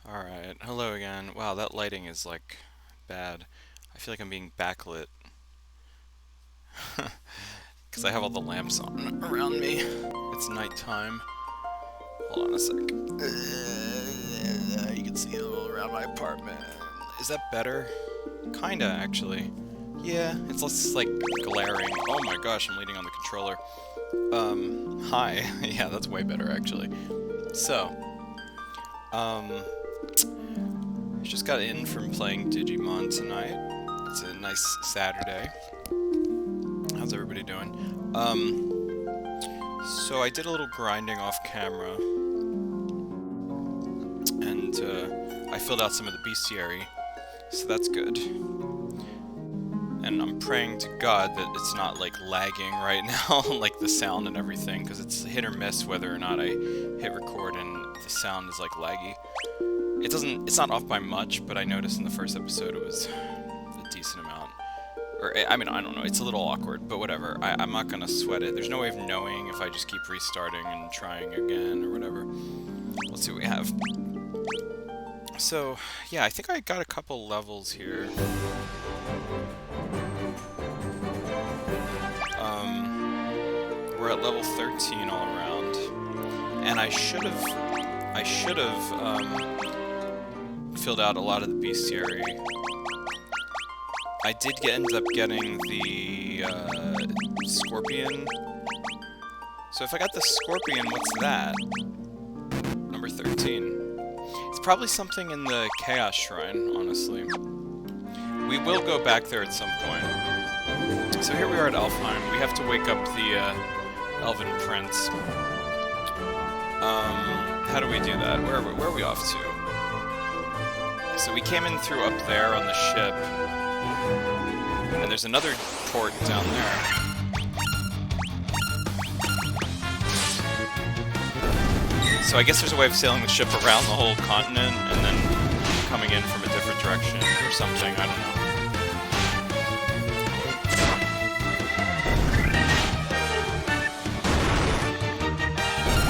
Alright, hello again. Wow, that lighting is like bad. I feel like I'm being backlit because I have all the lamps on around me. It's nighttime. Hold on a sec. You can see it all around my apartment. Is that better? Kinda, actually. Yeah, it's less like glaring. Oh my gosh, I'm leaning on the controller. Hi. Yeah, that's way better actually. So, I just got in from playing Digimon tonight. It's a nice Saturday. How's everybody doing? So I did a little grinding off camera, and I filled out some of the bestiary, so that's good. And I'm praying to God that it's not like lagging right now, like the sound and everything, because it's hit or miss whether or not I hit record and the sound is like laggy. It's not off by much, but I noticed in the first episode it was a decent amount. Or, I mean, I don't know, it's a little awkward, but whatever. I'm not gonna sweat it. There's no way of knowing if I just keep restarting and trying again or whatever. Let's see what we have. So, yeah, I think I got a couple levels here. We're at level 13 all around, and I should have filled out a lot of the bestiary. I did end up getting the scorpion. So if I got the scorpion, what's that? Number 13. It's probably something in the Chaos Shrine, honestly. We will go back there at some point. So here we are at Alfheim. We have to wake up the Elven Prince. How do we do that? Where are we off to? So we came in through up there on the ship, and there's another port down there. So I guess there's a way of sailing the ship around the whole continent and then coming in from a different direction or something, I don't know.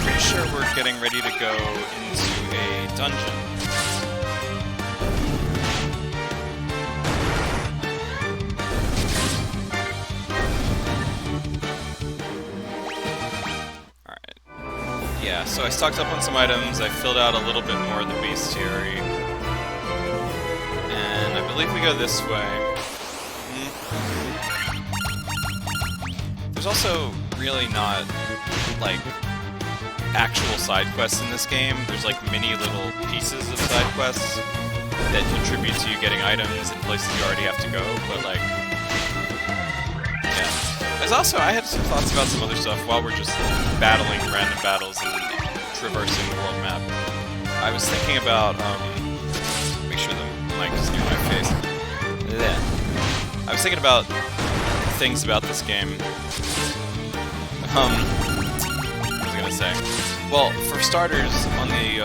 Pretty sure we're getting ready to go into a dungeon. Yeah, so I stocked up on some items, I filled out a little bit more of the bestiary, and I believe we go this way. There's also really not, like, actual side quests in this game. There's, like, mini little pieces of side quests that contribute to you getting items in places you already have to go, but, like, yeah. I had some thoughts about some other stuff while we're just battling random battles and traversing the world map. I was thinking about, make sure the mic is near my face. I was thinking about things about this game. What was I gonna say? Well, for starters, on the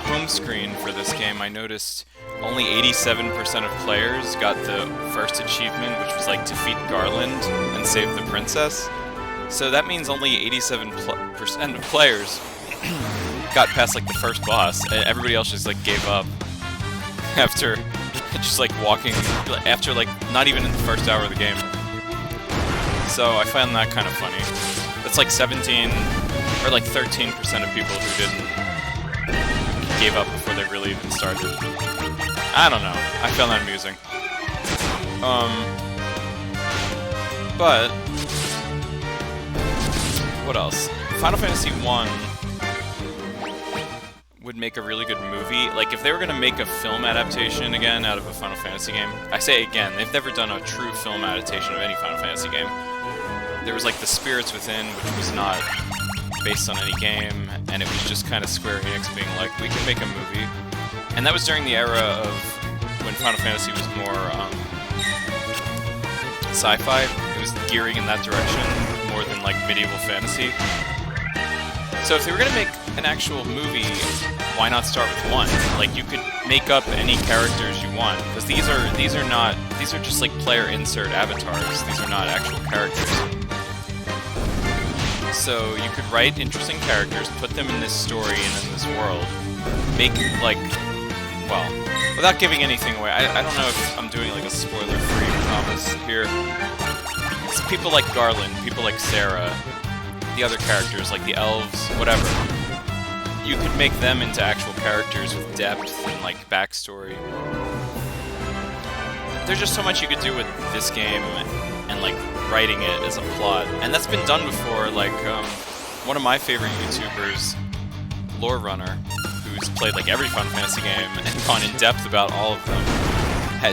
home screen for this game, I noticed only 87% of players got the first achievement, which was like defeat Garland and save the princess. So that means only 87% of players got past like the first boss. Everybody else just like gave up after just like walking, after like not even in the first hour of the game. So I found that kind of funny. It's like 17 or like 13% of people who gave up before they really even started. I don't know. I found that amusing. But what else? Final Fantasy 1 would make a really good movie. Like, if they were gonna make a film adaptation again out of a Final Fantasy game, I say again, they've never done a true film adaptation of any Final Fantasy game. There was like The Spirits Within, which was not based on any game, and it was just kind of Square Enix being like, we can make a movie. And that was during the era of when Final Fantasy was more sci-fi. It was gearing in that direction more than like medieval fantasy. So if they were gonna make an actual movie, why not start with one? Like, you could make up any characters you want, because these are just like player insert avatars. These are not actual characters. So you could write interesting characters, put them in this story and in this world, make like well, without giving anything away, I don't know if I'm doing like a spoiler-free promise here. It's people like Garland, people like Sarah, the other characters like the elves, whatever. You could make them into actual characters with depth and like backstory. There's just so much you could do with this game and like writing it as a plot, and that's been done before. Like one of my favorite YouTubers, Lore Runner, who's played like every Final Fantasy game and gone in depth about all of them,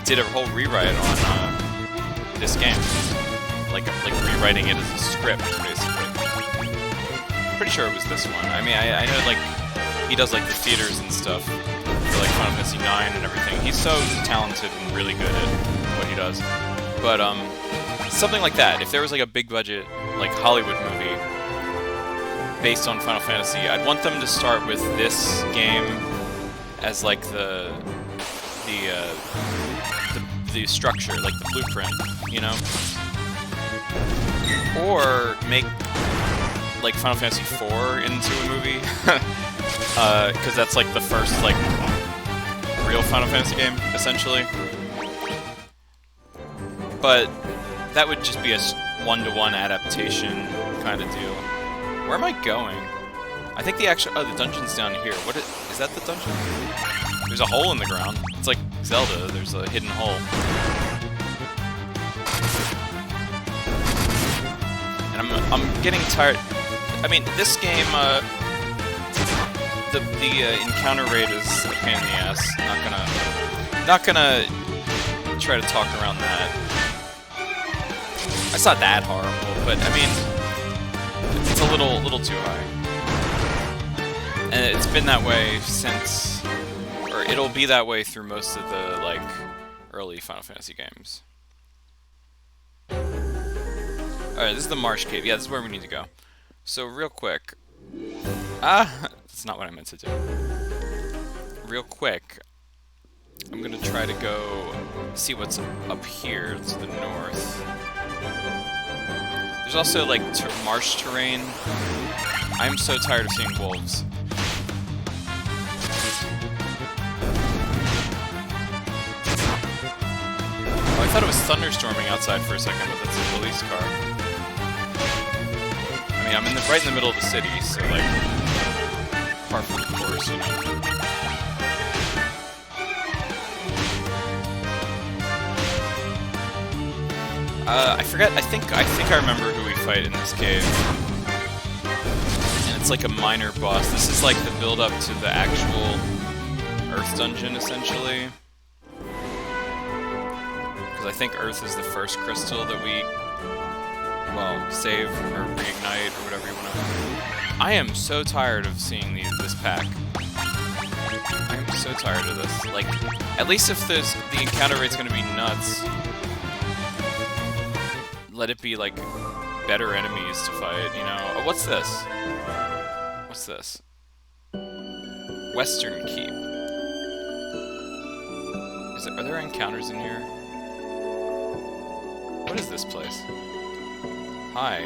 did a whole rewrite on this game, like rewriting it as a script, basically. Pretty sure it was this one. I mean, I know like he does like the theaters and stuff for like Final Fantasy 9 and everything. He's so talented and really good at what he does. But something like that. If there was like a big budget like Hollywood movie based on Final Fantasy, I'd want them to start with this game as like the structure, like the blueprint, you know? Or make like Final Fantasy 4 into a movie, because that's like the first like real Final Fantasy game, essentially. But that would just be a one-to-one adaptation kind of deal. Where am I going? I think the actual... oh, the dungeon's down here. What is that the dungeon? There's a hole in the ground. It's like Zelda. There's a hidden hole. And I'm getting tired... I mean, this game, the encounter rate is a pain in the ass. Not gonna try to talk around that. It's not that horrible, but I mean, it's a little too high. And it's been that way since, or it'll be that way through most of the like early Final Fantasy games. Alright, this is the Marsh Cave. Yeah, this is where we need to go. So real quick, that's not what I meant to do. Real quick, I'm gonna try to go see what's up here to the north. There's also like marsh terrain. I'm so tired of seeing wolves. Oh, I thought it was thunderstorming outside for a second, but that's a police car. I mean, I'm right in the middle of the city, so like, par for the course, you know. I forget. I think I remember who we fight in this cave, and it's like a minor boss. This is like the build-up to the actual Earth dungeon, essentially. Because I think Earth is the first crystal that we, well, save or reignite or whatever you want to. I am so tired of seeing this pack. I am so tired of this. Like, at least if the encounter rate's gonna be nuts, let it be, like, better enemies to fight, you know? Oh, what's this? What's this? Western Keep. Are there encounters in here? What is this place? Hi.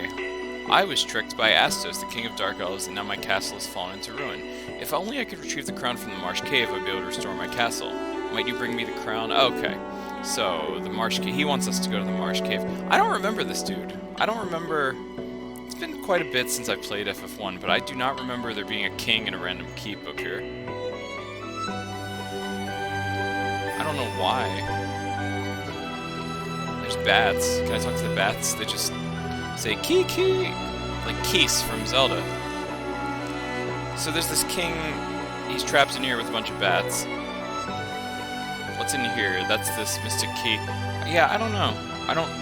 I was tricked by Astos, the king of Dark Elves, and now my castle has fallen into ruin. If only I could retrieve the crown from the Marsh Cave, I'd be able to restore my castle. Might you bring me the crown? Okay. So, the Marsh Cave, he wants us to go to the Marsh Cave. I don't remember this dude. I don't remember... It's been quite a bit since I played FF1, but I do not remember there being a king and a random keep up here. I don't know why. There's bats. Can I talk to the bats? They just say, Kiki! Like Keese from Zelda. So there's this king, he's trapped in here with a bunch of bats. What's in here? That's this Mystic Key. Yeah, I don't know.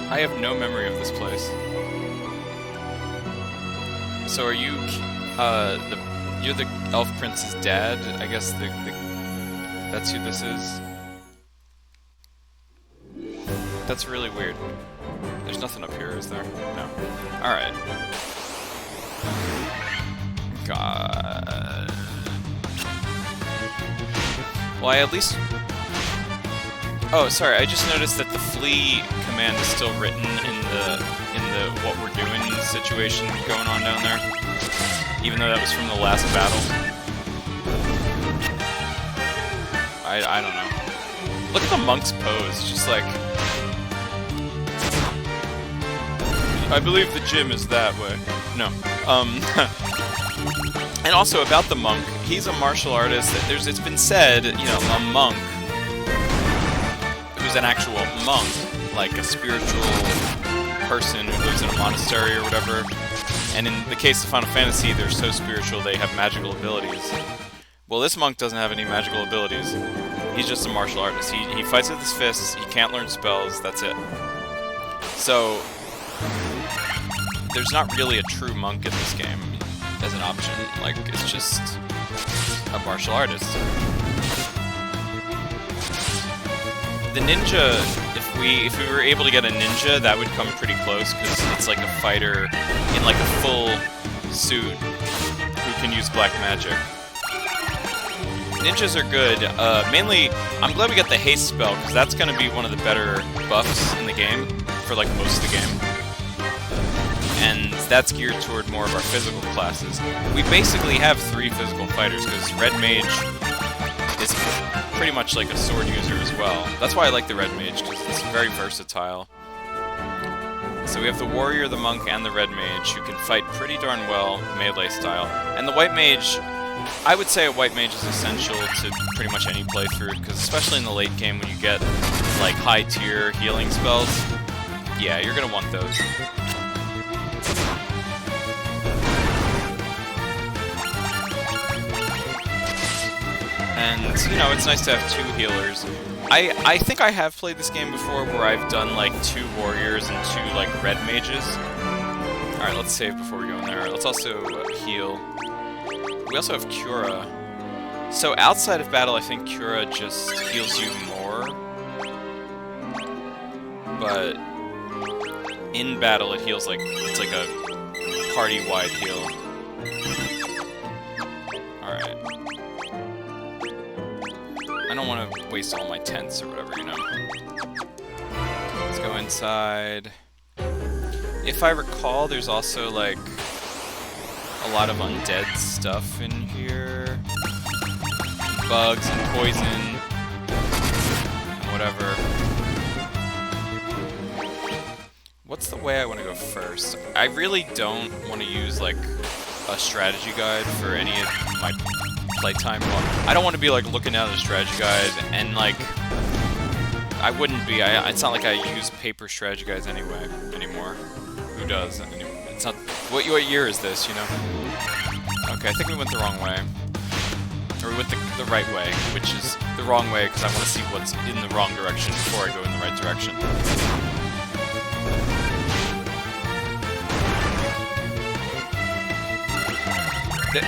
I have no memory of this place. So are you, you're the Elf Prince's dad? I guess that's who this is? That's really weird. There's nothing up here, is there? No. Alright. God. Well, I at least... Oh, sorry, I just noticed that the flee command is still written in the what we're doing situation going on down there. Even though that was from the last battle. I don't know. Look at the monk's pose, just like... I believe the gym is that way. No. And also about the monk, he's a martial artist. It's been said, you know, a monk who's an actual monk, like a spiritual person who lives in a monastery or whatever. And in the case of Final Fantasy, they're so spiritual they have magical abilities. Well, this monk doesn't have any magical abilities. He's just a martial artist. He fights with his fists, he can't learn spells, that's it. So, there's not really a true monk in this game as an option. Like, it's just a martial artist. The ninja, if we were able to get a ninja, that would come pretty close, because it's like a fighter in like a full suit who can use black magic. Ninjas are good. Mainly, I'm glad we got the haste spell, because that's going to be one of the better buffs in the game, for like most of the game. And that's geared toward more of our physical classes. We basically have 3 physical fighters, because Red Mage is pretty much like a sword user as well. That's why I like the Red Mage, because it's very versatile. So we have the Warrior, the Monk, and the Red Mage, who can fight pretty darn well, melee style. And the White Mage, I would say a White Mage is essential to pretty much any playthrough, because especially in the late game when you get like high-tier healing spells, yeah, you're gonna want those. And, you know, it's nice to have 2 healers. I think I have played this game before where I've done, like, 2 warriors and 2, like, red mages. Alright, let's save before we go in there. Let's also heal. We also have Cura. So outside of battle, I think Cura just heals you more. But in battle, it heals like, it's like a party-wide heal. Alright. I don't want to waste all my tents or whatever, you know. Let's go inside. If I recall, there's also, like, a lot of undead stuff in here. Bugs and poison. And whatever. What's the way I want to go first? I really don't want to use, like, a strategy guide for any of my playtime. I don't want to be like looking at a strategy guide and like I wouldn't be. It's not like I use paper strategy guides anyway anymore. Who does? It's not. What year is this? You know? Okay, I think we went the wrong way, or we went the right way, which is the wrong way because I want to see what's in the wrong direction before I go in the right direction.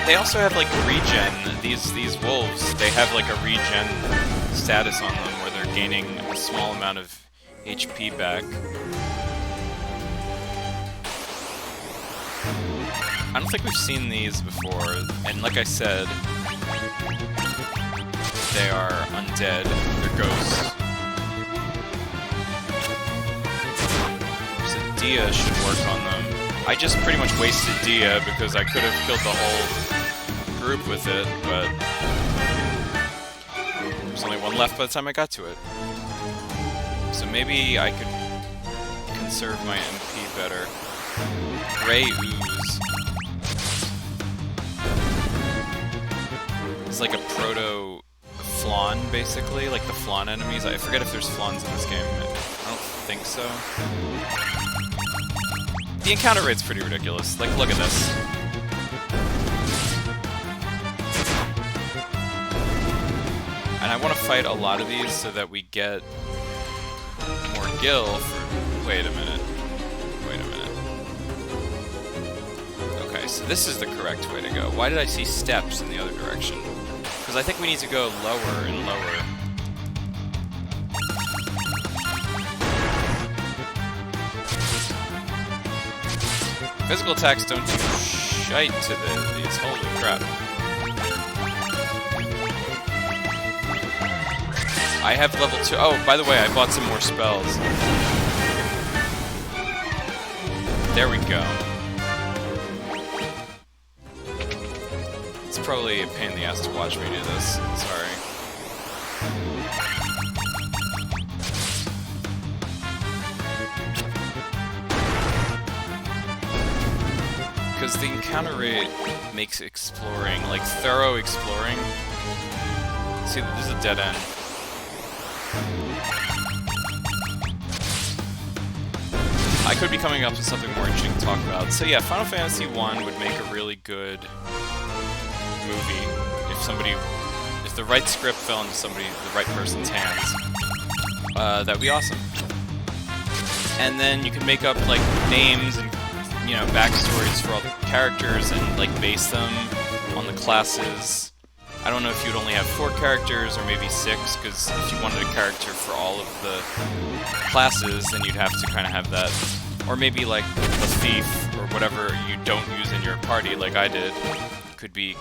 They also have, like, regen. These wolves, they have, like, a regen status on them where they're gaining a small amount of HP back. I don't think we've seen these before, and like I said, they are undead. They're ghosts. So Dia should work on them. I just pretty much wasted Dia because I could have killed the whole group with it, but there's only one left by the time I got to it. So maybe I could conserve my MP better. Gray Ooze. It's like a proto-Flan, basically, like the Flan enemies. I forget if there's Flans in this game. I don't think so. The encounter rate's pretty ridiculous. Like, look at this. And I want to fight a lot of these so that we get more gil for... Wait a minute. Wait a minute. Okay, so this is the correct way to go. Why did I see steps in the other direction? Because I think we need to go lower and lower. Physical attacks don't do shite to these. Holy crap. I have level 2. Oh, by the way, I bought some more spells. There we go. It's probably a pain in the ass to watch me do this. Sorry. Because the encounter rate makes exploring, like thorough exploring. See, this is a dead end. I could be coming up with something more interesting to talk about. So yeah, Final Fantasy I would make a really good movie if the right script fell into the right person's hands. That'd be awesome. And then you can make up like names and backstories for all the characters and like base them on the classes. I don't know if you'd only have 4 characters or maybe 6, because if you wanted a character for all of the classes, then you'd have to kind of have that. Or maybe like a thief or whatever you don't use in your party, like I did, could be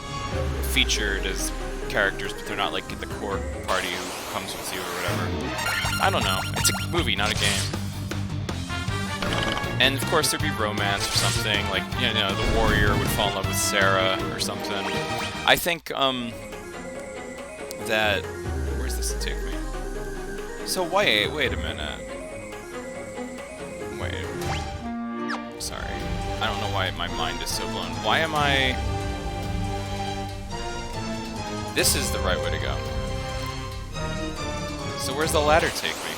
featured as characters, but they're not like the core party who comes with you or whatever. I don't know. It's a movie, not a game. And of course there'd be romance or something, like, the warrior would fall in love with Sarah or something. I think, that... Where's this take me? So wait a minute. Wait. Sorry. I don't know why my mind is so blown. Why am I... This is the right way to go. So where's the ladder take me?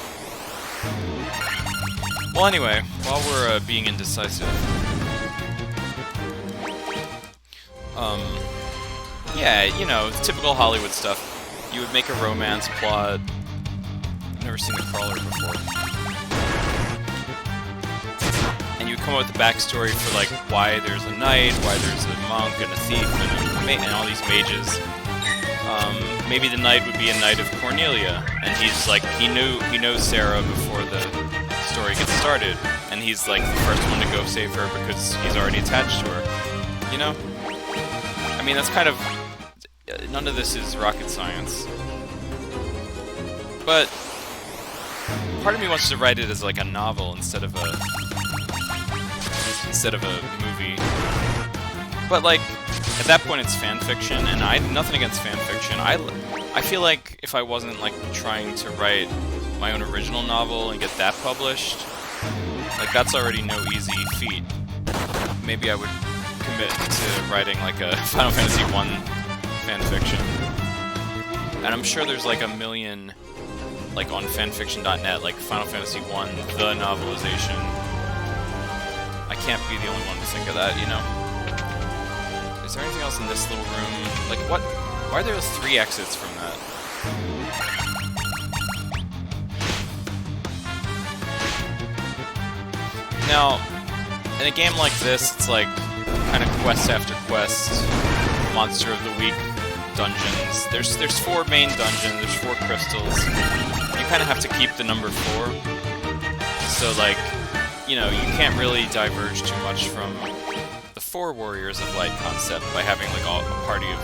Well, anyway, while we're being indecisive, yeah, typical Hollywood stuff. You would make a romance plot. I've never seen the crawler before. And you would come up with the backstory for like why there's a knight, why there's a monk and a thief and all these mages. Maybe the knight would be a knight of Cornelia, and he's like he knows Sarah before the story gets started, and he's like the first one to go save her because he's already attached to her. You know? I mean, that's kind of... None of this is rocket science. But part of me wants to write it as like a novel instead of a movie. But like, at that point it's fan fiction, and I have nothing against fan fiction. I feel like if I wasn't like trying to write my own original novel and get that published, like that's already no easy feat. Maybe I would commit to writing like a Final Fantasy I fanfiction. And I'm sure there's like a million, like on fanfiction.net, like Final Fantasy I, the novelization. I can't be the only one to think of that, you know? Is there anything else in this little room? Like what? Why are there 3 exits from that? Now, in a game like this, it's like kind of quest after quest, monster of the week dungeons. There's 4 main dungeons, there's 4 crystals. You kind of have to keep the number 4. So like, you can't really diverge too much from the 4 Warriors of Light concept by having like a party of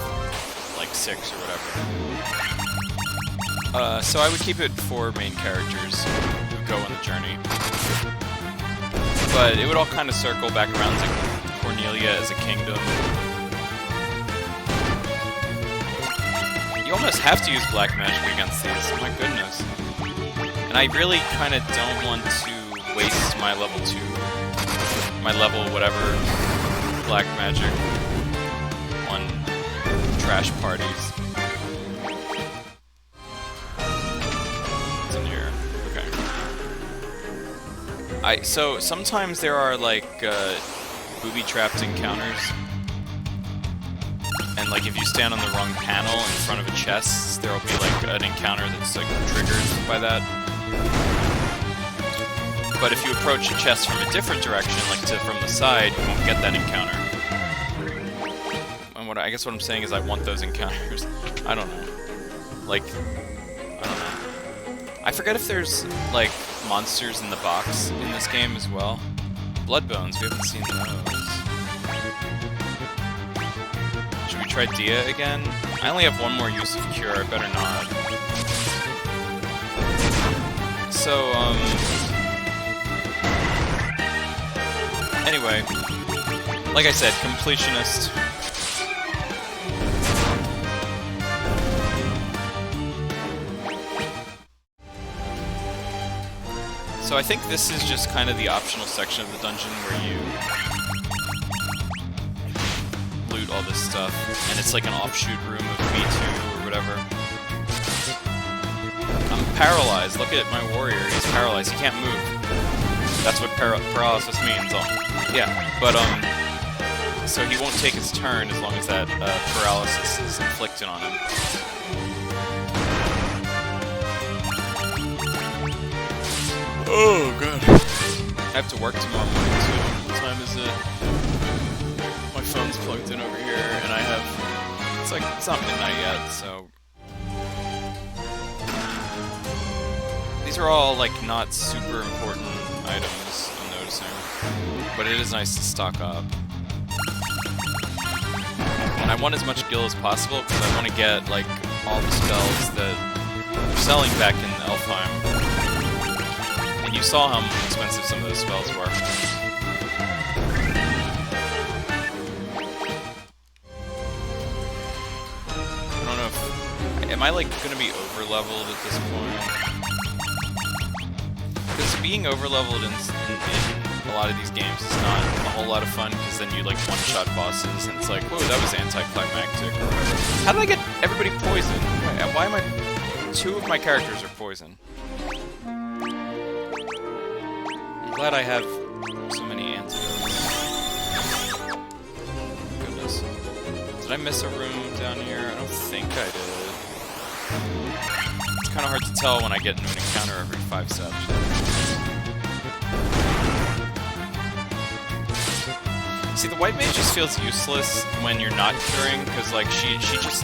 like 6 or whatever. So I would keep it 4 main characters who go on the journey. But it would all kind of circle back around to Cornelia as a kingdom. You almost have to use black magic against these, oh my goodness. And I really kind of don't want to waste my level whatever black magic on trash parties. So sometimes there are like booby-trapped encounters, and like if you stand on the wrong panel in front of a chest, there'll be like an encounter that's like triggered by that. But if you approach a chest from a different direction, like from the side, you won't get that encounter. And I guess what I'm saying is I want those encounters. I don't know. Like, I don't know. I forget if there's like monsters in the box in this game as well. Blood bones, we haven't seen those. Should we try Dia again? I only have 1 more use of Cure, I better not. So, anyway, like I said, completionist. So I think this is just kind of the optional section of the dungeon where you loot all this stuff, and it's like an offshoot room of B2 or whatever. I'm paralyzed. Look at my warrior. He's paralyzed. He can't move. That's what paralysis means. Yeah, but so he won't take his turn as long as that paralysis is inflicted on him. Oh god. I have to work tomorrow morning too. What time is it? My phone's plugged in over here, and I have... It's not midnight yet, so... These are all, like, not super important items, I'm noticing. But it is nice to stock up. And I want as much gil as possible, because I want to get, like, all the spells that they're selling back in Elfheim. And you saw how expensive some of those spells were. I don't know if... Am I, like, gonna be over-leveled at this point? Because being over-leveled in a lot of these games is not a whole lot of fun, because then you, like, one-shot bosses, and it's like, whoa, that was anticlimactic, or whatever. How did I get everybody poisoned? Why am I... 2 of my characters are poisoned. I'm glad I have so many antidotes. Goodness. Did I miss a room down here? I don't think I did. It's kind of hard to tell when I get into an encounter every 5 steps. See, the white mage just feels useless when you're not curing, because, like, she just...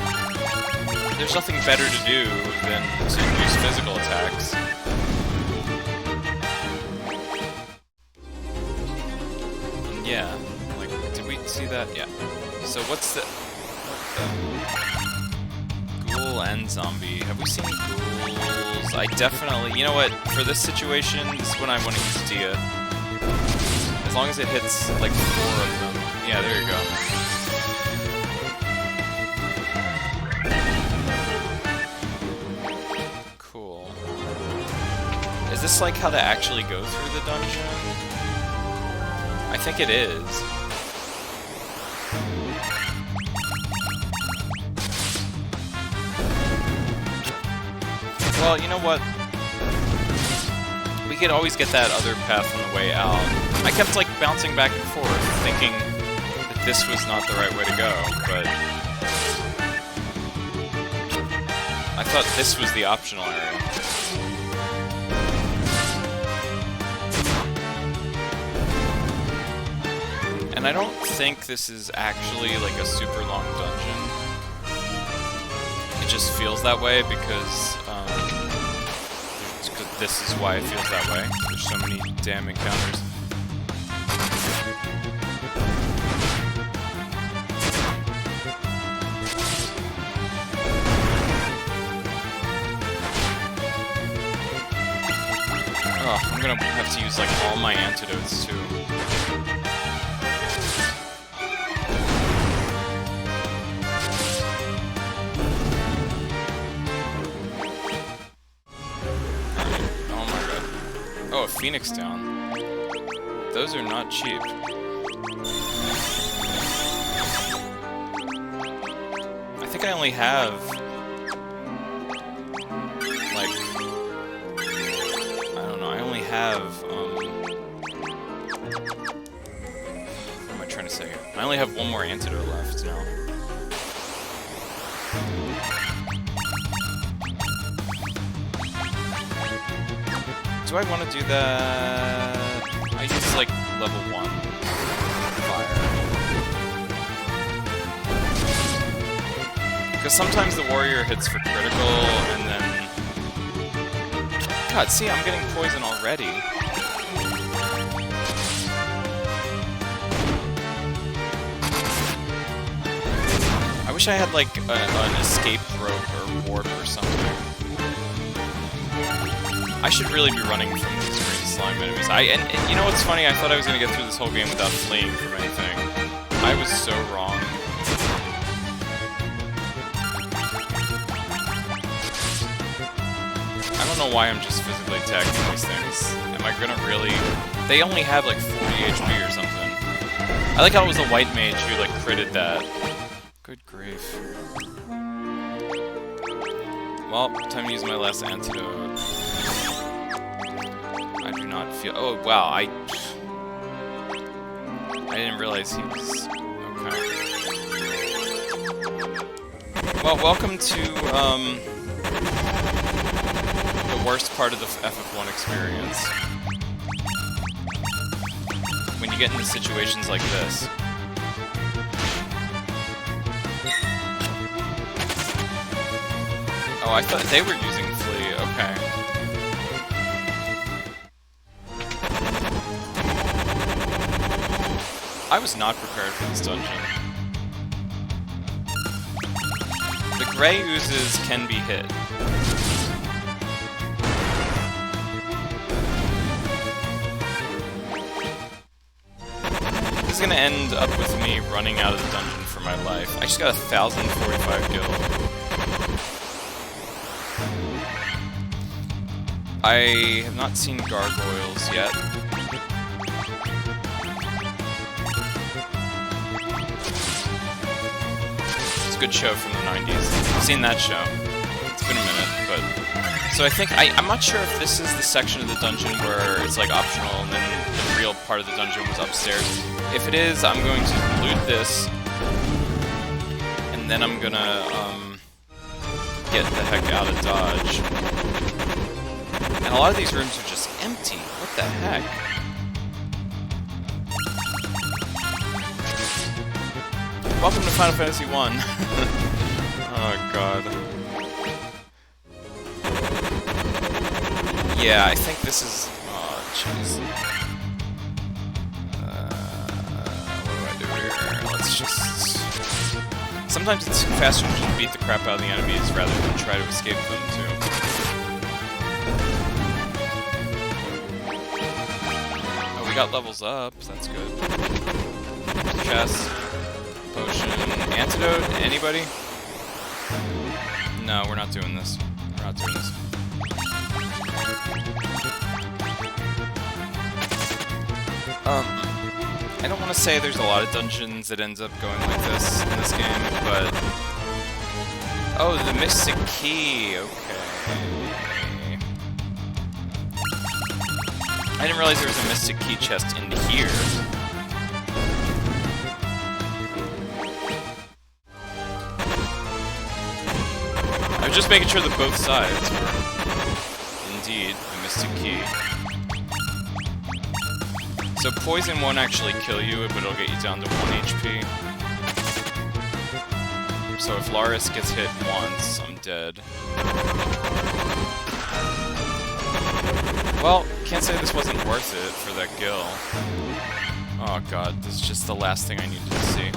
There's nothing better to do than to use physical attacks. And yeah, like, did we see that? Yeah. So what's the... Ghoul and zombie. Have we seen ghouls? I definitely... You know what? For this situation, this is when I want to use Dia. As long as it hits, like, 4 of them. Yeah, there you go. Cool. Is this, like, how to actually go through the dungeon? I think it is. Well, you know what? We could always get that other path on the way out. I kept, like, bouncing back and forth, thinking that this was not the right way to go, but... I thought this was the optional area. And I don't think this is actually, like, a super long dungeon. It just feels that way because, this is why it feels that way. There's so many damn encounters. Oh, I'm gonna have to use, like, all my antidotes, too. Oh, a Phoenix down. Those are not cheap. I think I only have... like... I don't know, I only have, what am I trying to say? I only have 1 more antidote left now. Do I want to do that? I use, like, level 1 fire. Because sometimes the warrior hits for critical, and then... God, see, I'm getting poison already. I wish I had, like, an escape rope or warp or something. I should really be running from these green slime enemies. And you know what's funny? I thought I was going to get through this whole game without fleeing from anything. I was so wrong. I don't know why I'm just physically attacking these things. Am I gonna really... They only have like 40 HP or something. I like how it was a white mage who like critted that. Good grief. Well, time to use my last antidote. I do not feel... Oh, wow, I didn't realize he was... Okay. Well, welcome to, the worst part of the FF1 experience. When you get into situations like this. Oh, I thought they were using Flea, okay. I was not prepared for this dungeon. The gray oozes can be hit. This is gonna end up with me running out of the dungeon for my life. I just got 1,045 gil. I have not seen gargoyles yet. It's a good show from the 90s. I've seen that show. It's been a minute, but... So I think... I'm not sure if this is the section of the dungeon where it's like optional and then the real part of the dungeon was upstairs. If it is, I'm going to loot this. And then I'm gonna, get the heck out of Dodge. And a lot of these rooms are just empty. What the heck? Welcome to Final Fantasy 1. Oh god. Yeah, I think this is... Oh, jeez. What do I do here? Let's just... Sometimes it's faster to just beat the crap out of the enemies rather than try to escape them, too. We got levels up, so that's good. Chest, potion, antidote, anybody? No, we're not doing this. We're not doing this. I don't want to say there's a lot of dungeons that ends up going like this in this game, but... Oh, the Mystic Key, okay. I didn't realize there was a Mystic Key chest into here. I was just making sure that both sides were indeed the Mystic Key. So poison won't actually kill you, but it'll get you down to 1 HP. So if Laris gets hit once, I'm dead. Well, can't say this wasn't worth it for that gil. Oh god, this is just the last thing I needed to see.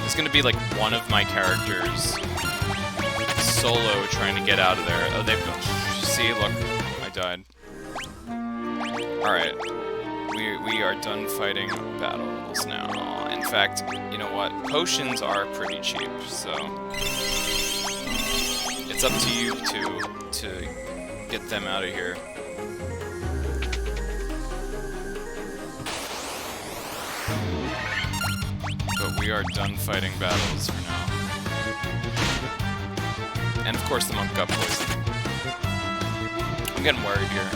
It's gonna be like one of my characters solo trying to get out of there. Oh, they've... See, look, I died. Alright. We are done fighting battles now. In fact, you know what? Potions are pretty cheap, so... It's up to you to get them out of here. But we are done fighting battles for now. And of course the monk got poisoned. I'm getting worried here.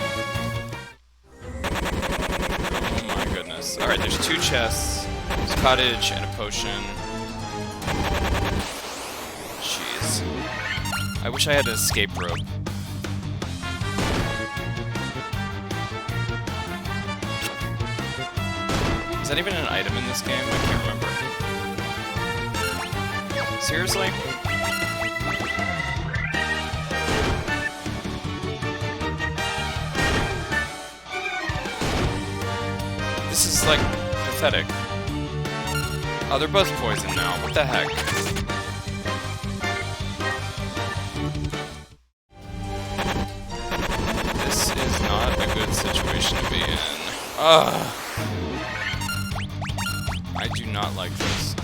Oh my goodness. Alright, there's 2 chests. There's a cottage and a potion. Jeez. I wish I had an escape rope. Is that even an item in this game? I can't remember. Seriously? This is, like, pathetic. Oh, they're both poisoned now. What the heck? This is not a good situation to be in. Ugh. I do not like this.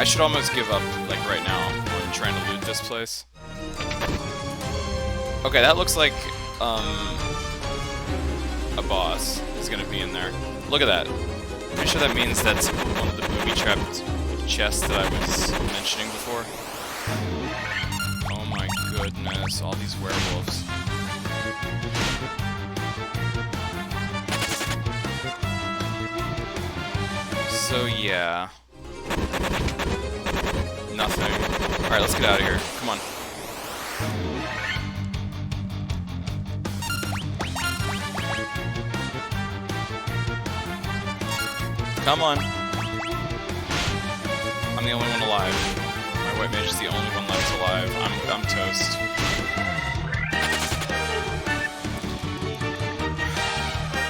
I should almost give up, like, right now on trying to loot this place. Okay, that looks like, a boss is gonna be in there. Look at that. Pretty sure that means that's one of the booby-trapped chests that I was mentioning before. Oh my goodness, all these werewolves. So yeah. Nothing. Alright, let's get out of here. Come on. Come on. I'm the only one alive. My white mage is the only one left alive. I'm toast.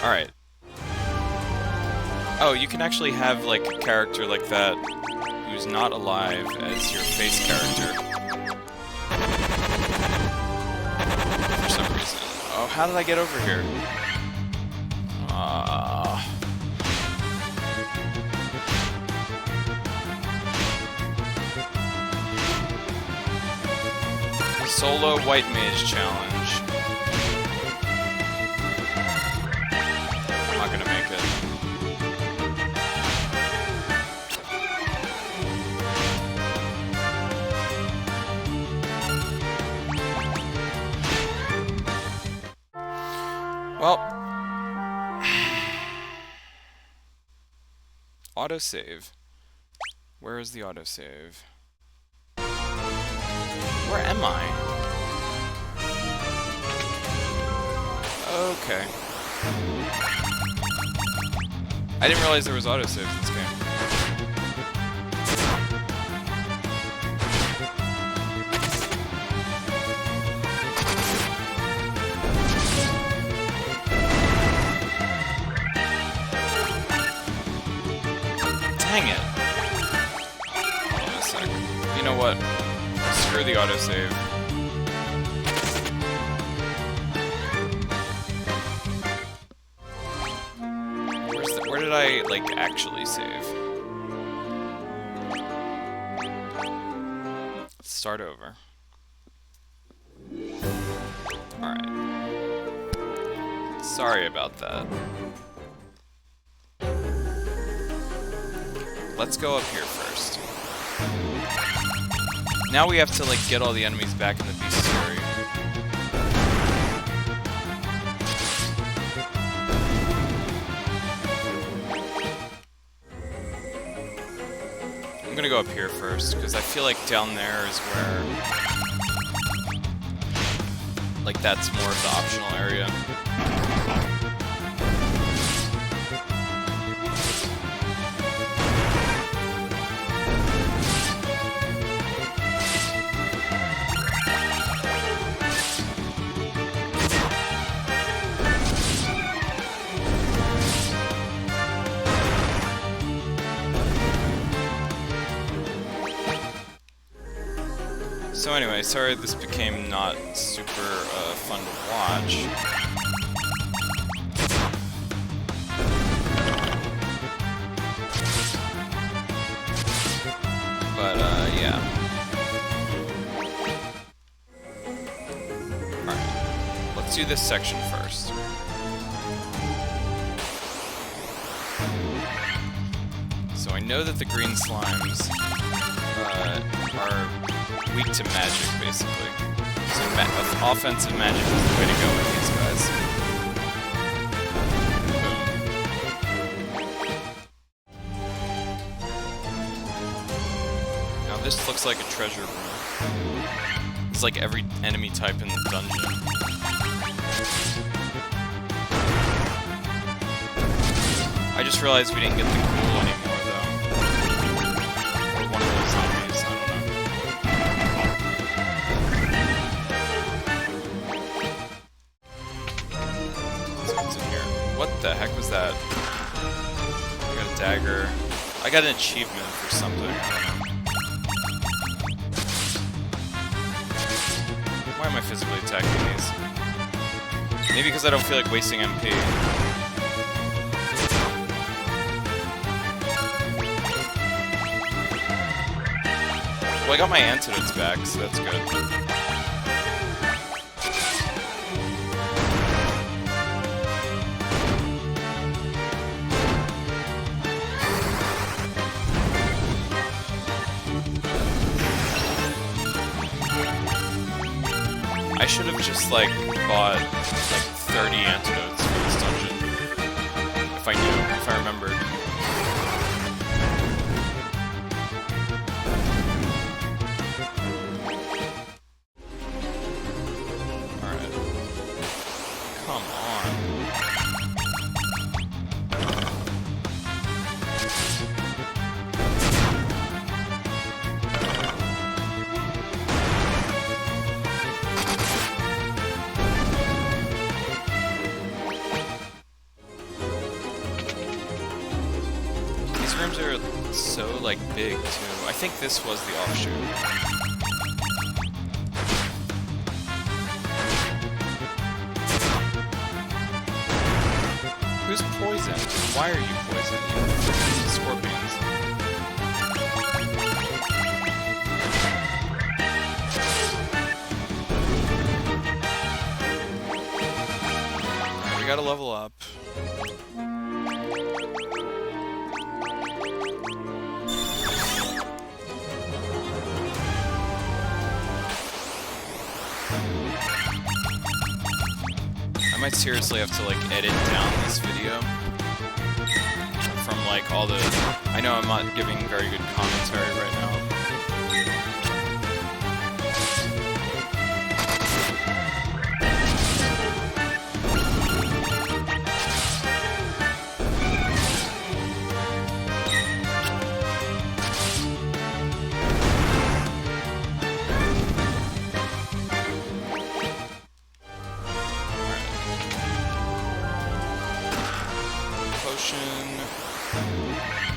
Alright. Oh, you can actually have, like, a character like that who's not alive as your face character. For some reason. Oh, how did I get over here? Solo White Mage Challenge. I'm not gonna make it. Well, autosave. Where is the autosave? Where am I? Okay. I didn't realize there was autosave in this game. Dang it. Hold on a sec. You know what? Screw the autosave. Where did I, like, actually save? Let's start over. Alright. Sorry about that. Let's go up here first. Now we have to, like, get all the enemies back in the bestiary. I'm gonna go up here first, because I feel like down there is where... like, that's more of the optional area. So anyway, sorry this became not super fun to watch. But, yeah. Alright, let's do this section first. So I know that the green slimes are weak to magic, basically. So offensive magic is the way to go with these guys. Boom. Now this looks like a treasure room. It's like every enemy type in the dungeon. I just realized we didn't get the ghoul anymore, though. Or one of those zombies, I don't know. What the heck was that? I got a dagger. I got an achievement for something. I don't know. Why am I physically attacking these? Maybe because I don't feel like wasting MP. Well, I got my antidotes back, so that's good. I should have just, like, bought, like, 30 antidotes for this dungeon. If I knew, if I remembered. Alright. Come on. These rooms are so, like, big, too. I think this was the offshoot. Who's poisoned? Why are you poisoned? Scorpions. Alright, we gotta level up. I might seriously have to, like, edit down this video from, like, all the... I know I'm not giving very good commentary right now.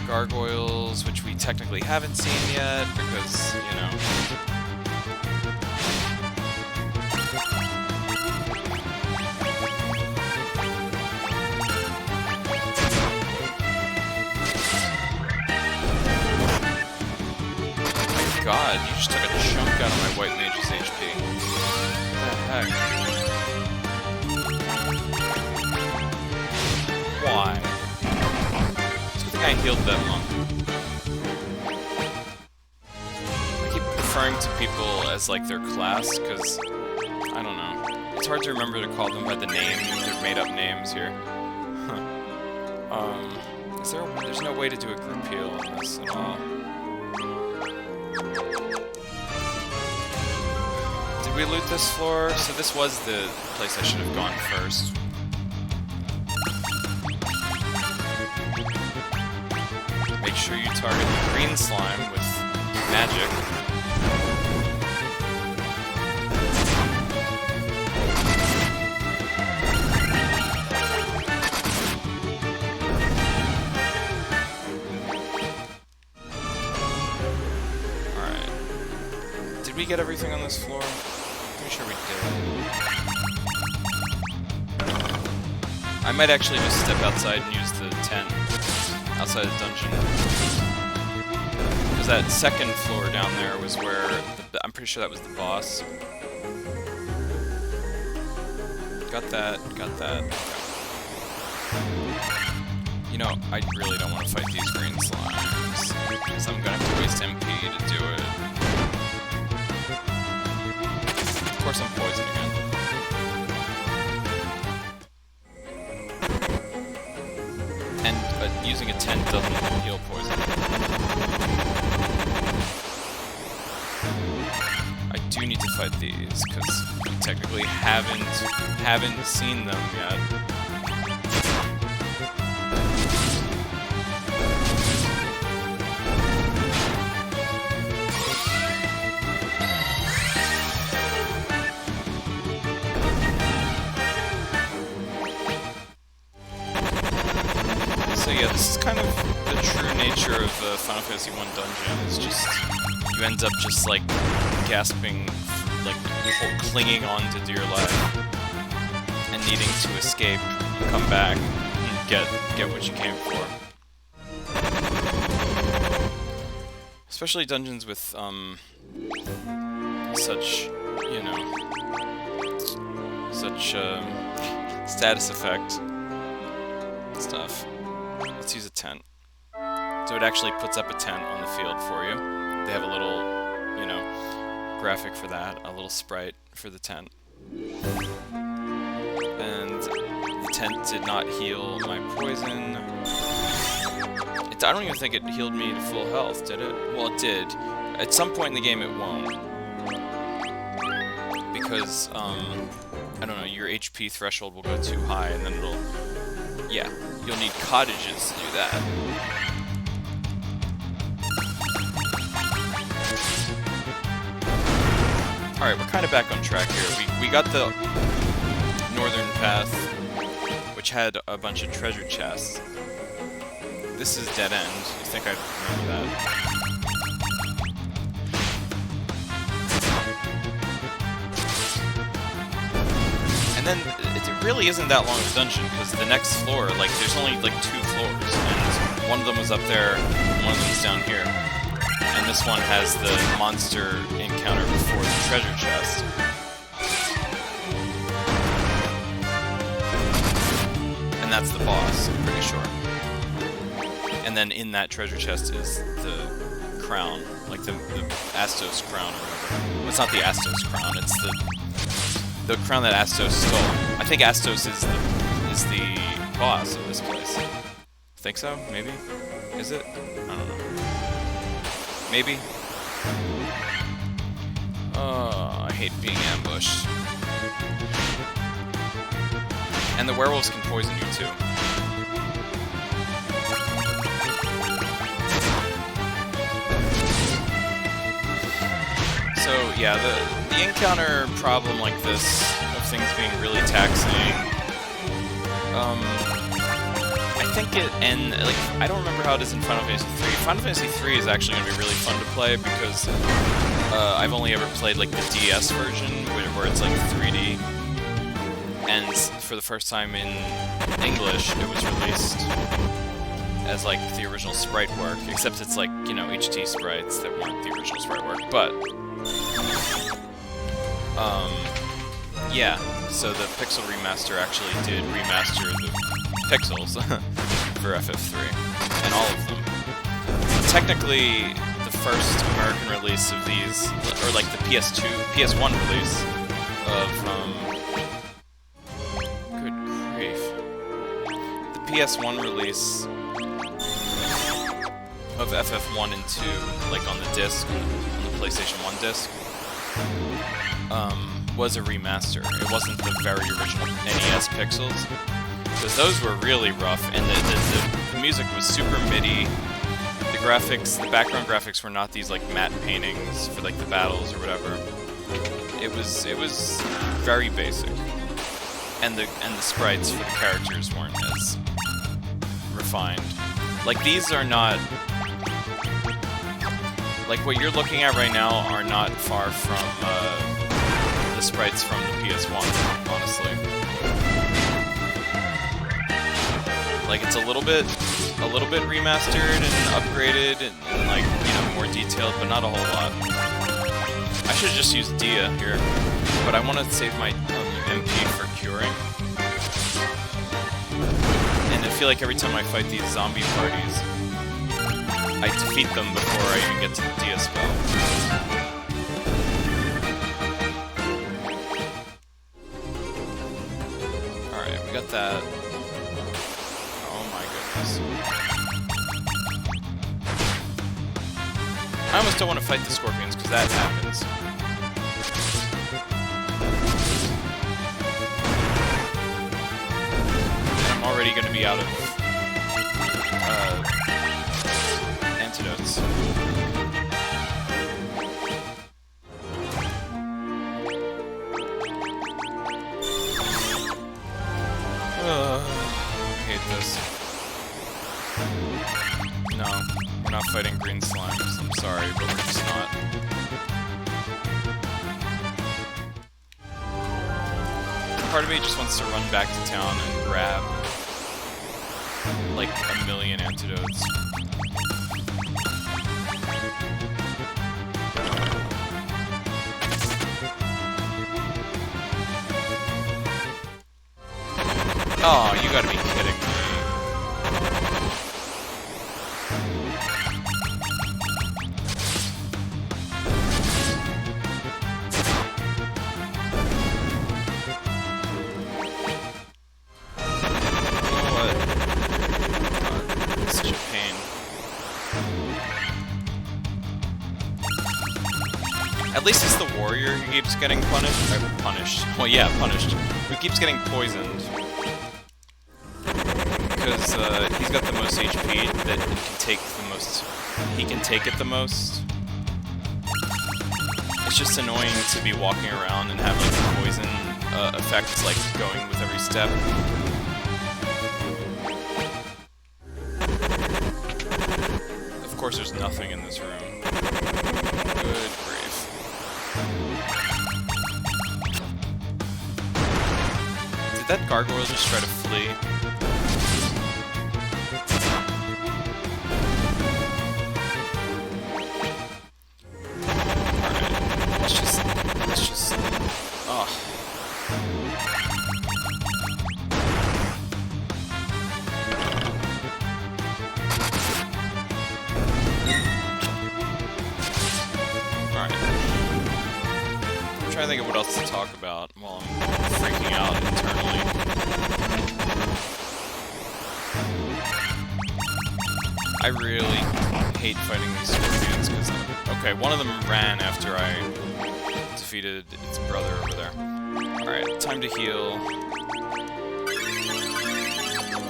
Gargoyles, which we technically haven't seen yet, because, you know... My god, you just took a chunk out of my white mage's HP. What the heck? Why? I healed that monk. I keep referring to people as, like, their class, because, I don't know. It's hard to remember to call them by the name, their made-up names here. Huh. There's no way to do a group heal on this at all. Did we loot this floor? So this was the place I should have gone first. Make sure you target the green slime with magic. Alright. Did we get everything on this floor? Pretty sure we did. I might actually just step outside and use the tent. Outside the dungeon. Because that second floor down there was where... I'm pretty sure that was the boss. Got that, got that. You know, I really don't want to fight these green slimes. Because I'm gonna have to waste MP to do it. Of course I'm poisoned again. But using a tent doesn't heal poison. I do need to fight these, because we technically haven't seen them yet. So yeah, this is kind of the true nature of Final Fantasy 1 dungeon. It's just, you end up just, like, gasping, like, clinging on to dear life, and needing to escape, come back, and get what you came for. Especially dungeons with, such, you know, such, status effect stuff. Let's use a tent. So it actually puts up a tent on the field for you. They have a little, you know, graphic for that, a little sprite for the tent. And the tent did not heal my poison. I don't even think it healed me to full health, did it? Well, it did. At some point in the game, it won't. Because, I don't know, your HP threshold will go too high, and then it'll... Yeah, you'll need cottages to do that. Alright, we're kind of back on track here. We got the northern path, which had a bunch of treasure chests. This is dead end. You think I'd remember that? And then it really isn't that long of a dungeon, because the next floor, like, there's only like 2 floors, and one of them was up there, and one of them's down here. And this one has the monster encounter before the treasure chest. And that's the boss, I'm pretty sure. And then in that treasure chest is the crown, like the Astos crown or whatever. Well, it's not the Astos crown, it's the crown that Astos stole. I think Astos is the boss of this place. Think so? Maybe? Is it? I don't know. Maybe? Oh, I hate being ambushed. And the werewolves can poison you too. So yeah, the encounter problem like this, of things being really taxing, I think it like, I don't remember how it is in Final Fantasy III. Final Fantasy III is actually going to be really fun to play because I've only ever played like the DS version where it's like 3D, and for the first time in English it was released as like the original sprite work, except it's like, you know, HT sprites that weren't the original sprite work, but yeah, so the Pixel Remaster actually did remaster the pixels for FF3, and all of them. Technically, the first American release of these, or like the PS1 release of, good grief. The PS1 release of FF1 and 2, like on the disc, on the PlayStation 1 disc, was a remaster. It wasn't the very original NES pixels, because those were really rough, and the music was super MIDI. The graphics, the background graphics were not these like matte paintings for like the battles or whatever. It was very basic, and the sprites for the characters weren't as refined. Like, these are not, like, what you're looking at right now are not far from the sprites from the PS1, honestly. Like, it's a little bit remastered and upgraded and like, you know, more detailed, but not a whole lot. I should just use Dia here, but I want to save my MP for curing. And I feel like every time I fight these zombie parties, I defeat them before I even get to the Dia spell. Alright, we got that. Oh my goodness. I almost don't want to fight the scorpions, because that happens. And I'm already going to be out of antidotes. I hate this. No, we're not fighting green slimes. I'm sorry, but we're just not. Part of me just wants to run back to town and grab like 1,000,000 antidotes. Oh, you gotta be kidding me. At least it's the warrior who keeps getting punished. Punished. Well, yeah, punished. Who keeps getting poisoned. Because he's got the most HP that he can take the most. He can take it the most. It's just annoying to be walking around and have like the poison effects like going with every step. Of course, there's nothing in this room. Good grief. Did that gargoyle just try to flee? Alright, let's just... Oh. I'm trying to think of what else to talk about while I'm freaking out internally. I really hate fighting these scorpions because, okay, one of them ran after I defeated its brother over there. Alright, time to heal.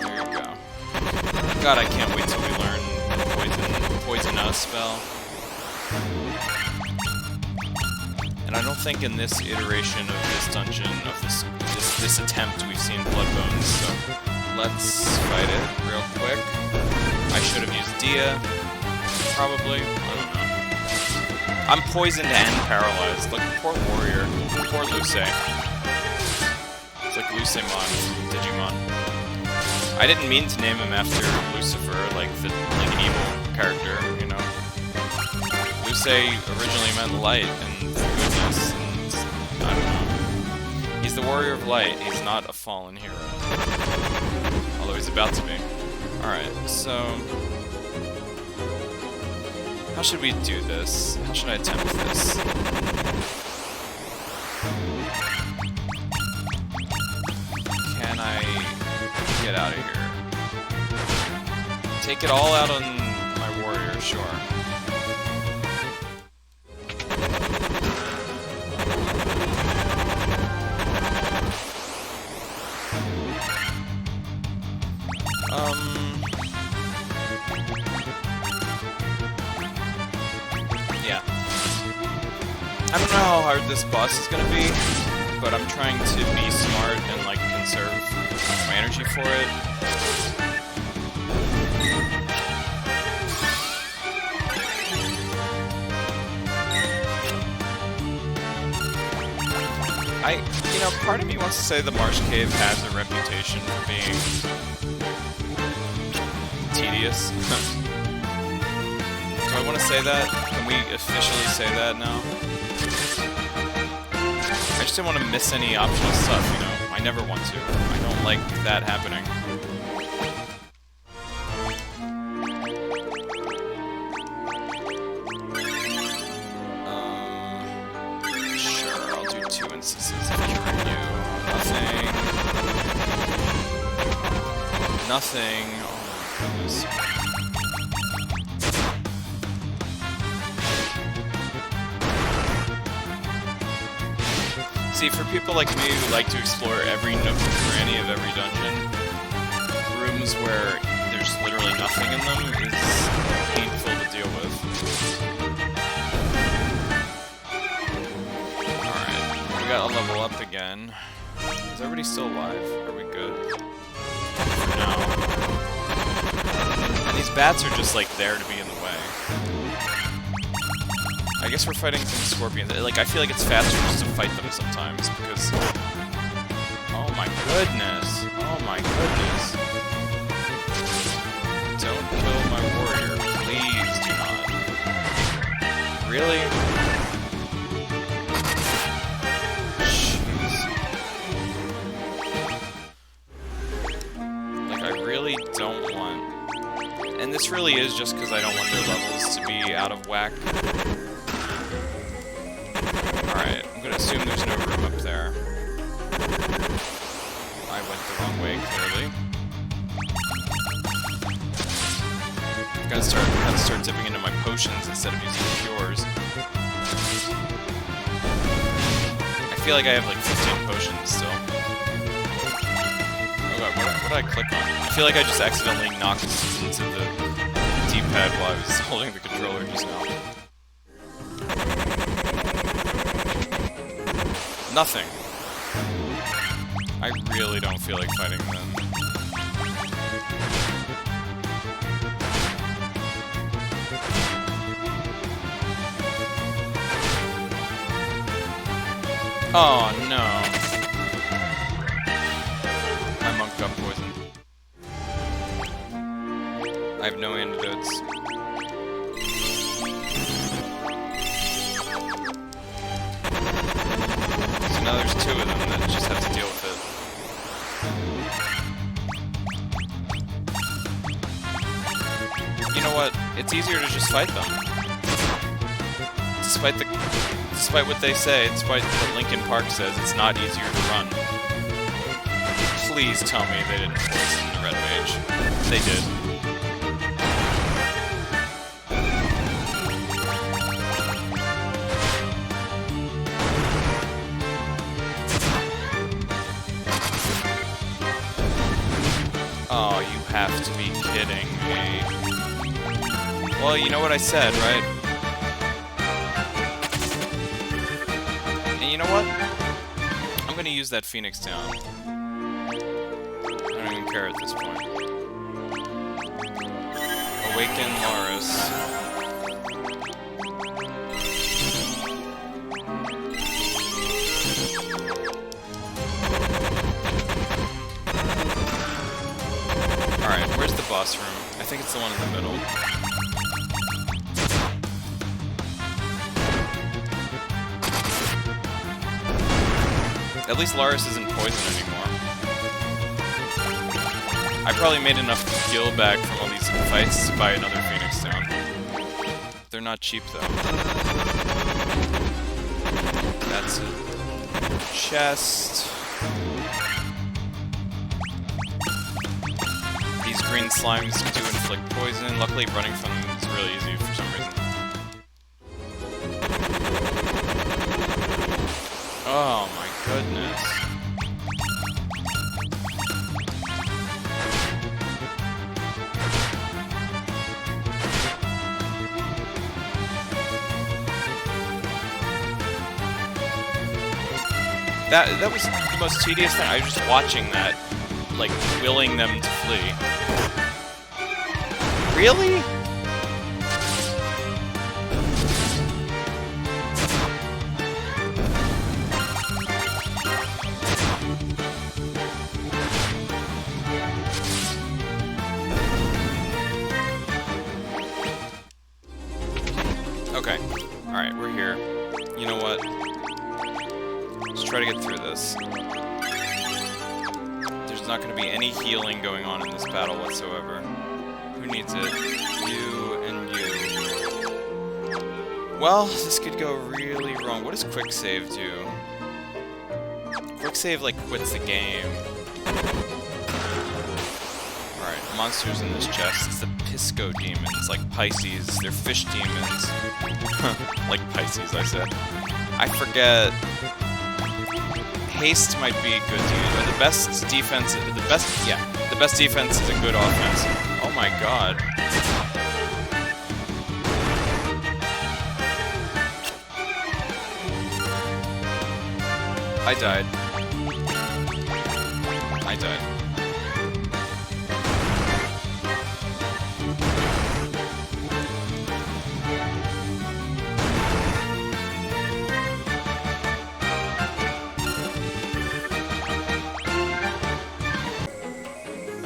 There you go. God, I can't wait till we learn poison spell. And I don't think in this iteration of this dungeon, of this attempt, we've seen blood bones, so let's fight it real quick. I should have used Dia, probably, I don't know. I'm poisoned and paralyzed. Look, poor warrior, poor Luce. It's like Lucemon, Digimon. I didn't mean to name him after Lucifer, like an evil character, you know. Luce originally meant light, and goodness, and I don't know. He's the warrior of light, he's not a fallen hero. Although he's about to be. Alright, so... how should we do this? How should I attempt this? Can I get out of here? Take it all out on my warrior, sure. Yeah. I don't know how hard this boss is gonna be, but I'm trying to be smart and, like, conserve my energy for it. You know, part of me wants to say the Marsh Cave has a reputation for being tedious. Do I want to say that? Can we officially say that now? I just didn't want to miss any optional stuff, you know? I never want to. I don't like that happening. Sure, I'll do 2 instances featuring you. Nothing. Oh my goodness. See, for people like me who like to explore every nook and cranny of every dungeon, rooms where there's literally nothing in them is painful to deal with. Alright, we gotta level up again. Is everybody still alive? Are we good? For now. And these bats are just, like, there to be in the way. I guess we're fighting some scorpions. Like, I feel like it's faster just to fight them sometimes, because... oh my goodness! Oh my goodness! Don't kill my warrior. Please do not. Really? Jeez. this really is just because I don't want their levels to be out of whack. Alright, I'm gonna assume there's no room up there. I went the wrong way, clearly. Gotta start dipping into my potions instead of using cures. I feel like I have like 15 potions still. Oh god, what did I click on? I feel like I just accidentally knocked into the D-pad while I was holding the controller just now. Nothing. I really don't feel like fighting them. Oh no. My monk got poisoned. I have no antidotes. So now there's two of them that just have to deal with it. You know what? It's easier to just fight them. Despite what they say, despite what Linkin Park says, it's not easier to run. Please tell me they didn't poison the Red Mage. They did. Oh, you have to be kidding me. Well, you know what I said, right? You know what? I'm gonna use that Phoenix down. I don't even care at this point. Awaken Laris. Alright, where's the boss room? I think it's the one in the middle. At least Laris isn't poisoned anymore. I probably made enough gil back from all these fights to buy another Phoenix down. They're not cheap though. That's a chest. These green slimes do inflict poison. Luckily running from them is really easy for some reason. Oh my goodness. That was the most tedious thing. I was just watching that, like, willing them to flee. Really? Okay. Alright, we're here. You know what? Let's try to get through this. There's not going to be any healing going on in this battle whatsoever. Who needs it? You and you. Well, this could go really wrong. What does quick save do? Quick save, like, quits the game. Alright, monsters in this chest. It's the Pisco demons, like Pisces. They're fish demons. Like Pisces, I said. I forget. Haste might be good to use, but the best defense is a good offense. Oh my god. I died. I died.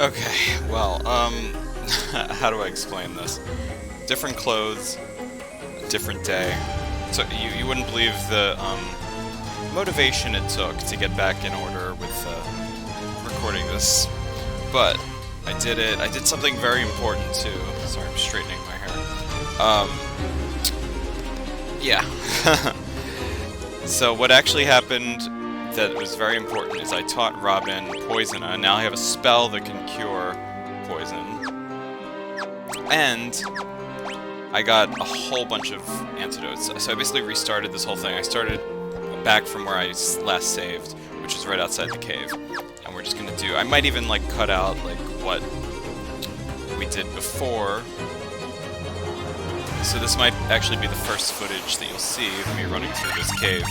Okay, well, how do I explain this? Different clothes, different day. So you wouldn't believe the motivation it took to get back in order with recording this. But I did it. I did something very important too. Sorry, I'm straightening my hair. Yeah. So what actually happened that was very important is I taught Robin poison, and now I have a spell that can cure poison. And I got a whole bunch of antidotes. So I basically restarted this whole thing. I started back from where I last saved, which is right outside the cave. And we're just gonna do... I might even, like, cut out, like, what we did before. So this might actually be the first footage that you'll see of me running through this cave.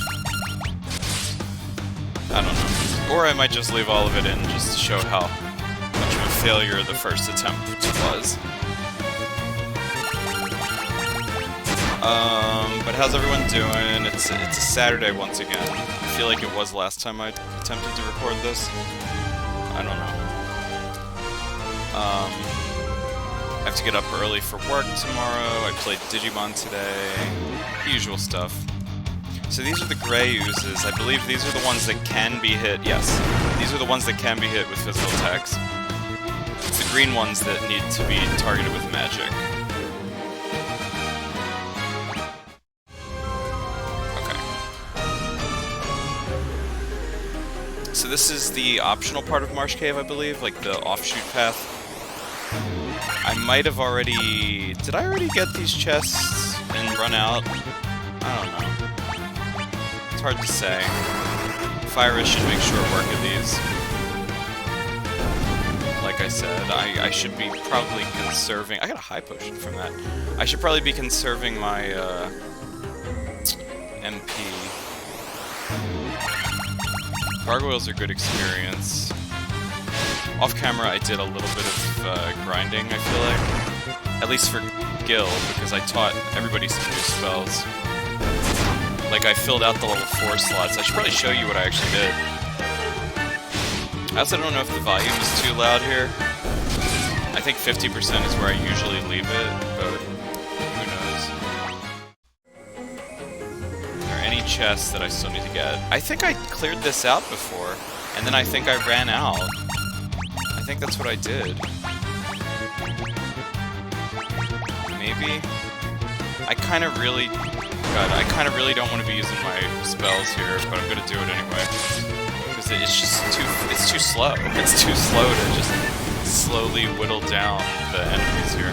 I don't know. Or I might just leave all of it in just to show how much of a failure the first attempt was. But how's everyone doing? It's a Saturday once again. I feel like it was last time I attempted to record this. I don't know. I have to get up early for work tomorrow. I played Digimon today. The usual stuff. So these are the gray oozes. I believe these are the ones that can be hit. Yes, these are the ones that can be hit with physical attacks. It's the green ones that need to be targeted with magic. So this is the optional part of Marsh Cave, I believe, like the offshoot path. I might have already... Did I already get these chests and run out? I don't know. It's hard to say. Fire should make short work of these. Like I said, I should be probably conserving... I got a high potion from that. I should probably be conserving my MP. Gargoyles are good experience. Off camera, I did a little bit of grinding, I feel like. At least for Gil, because I taught everybody some new spells. Like, I filled out the level 4 slots. I should probably show you what I actually did. I also don't know if the volume is too loud here. I think 50% is where I usually leave it, but who knows. Are there any chests that I still need to get? I think I cleared this out before, and then I think I ran out. I think that's what I did. Maybe? I kind of really... God, I kind of really don't want to be using my spells here, but I'm gonna do it anyway. Because it's just too... It's too slow. It's too slow to just slowly whittle down the enemies here.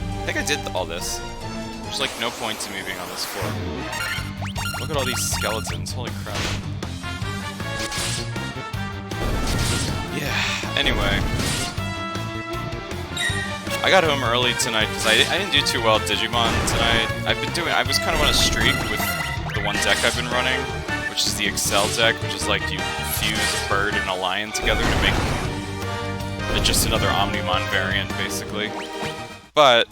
I think I did all this. There's like no point to me being on this floor. Look at all these skeletons, holy crap. Yeah, anyway. I got home early tonight because I didn't do too well at Digimon tonight. I was kind of on a streak with the one deck I've been running, which is the Excel deck, which is like you fuse a bird and a lion together to make just another Omnimon variant, basically. But,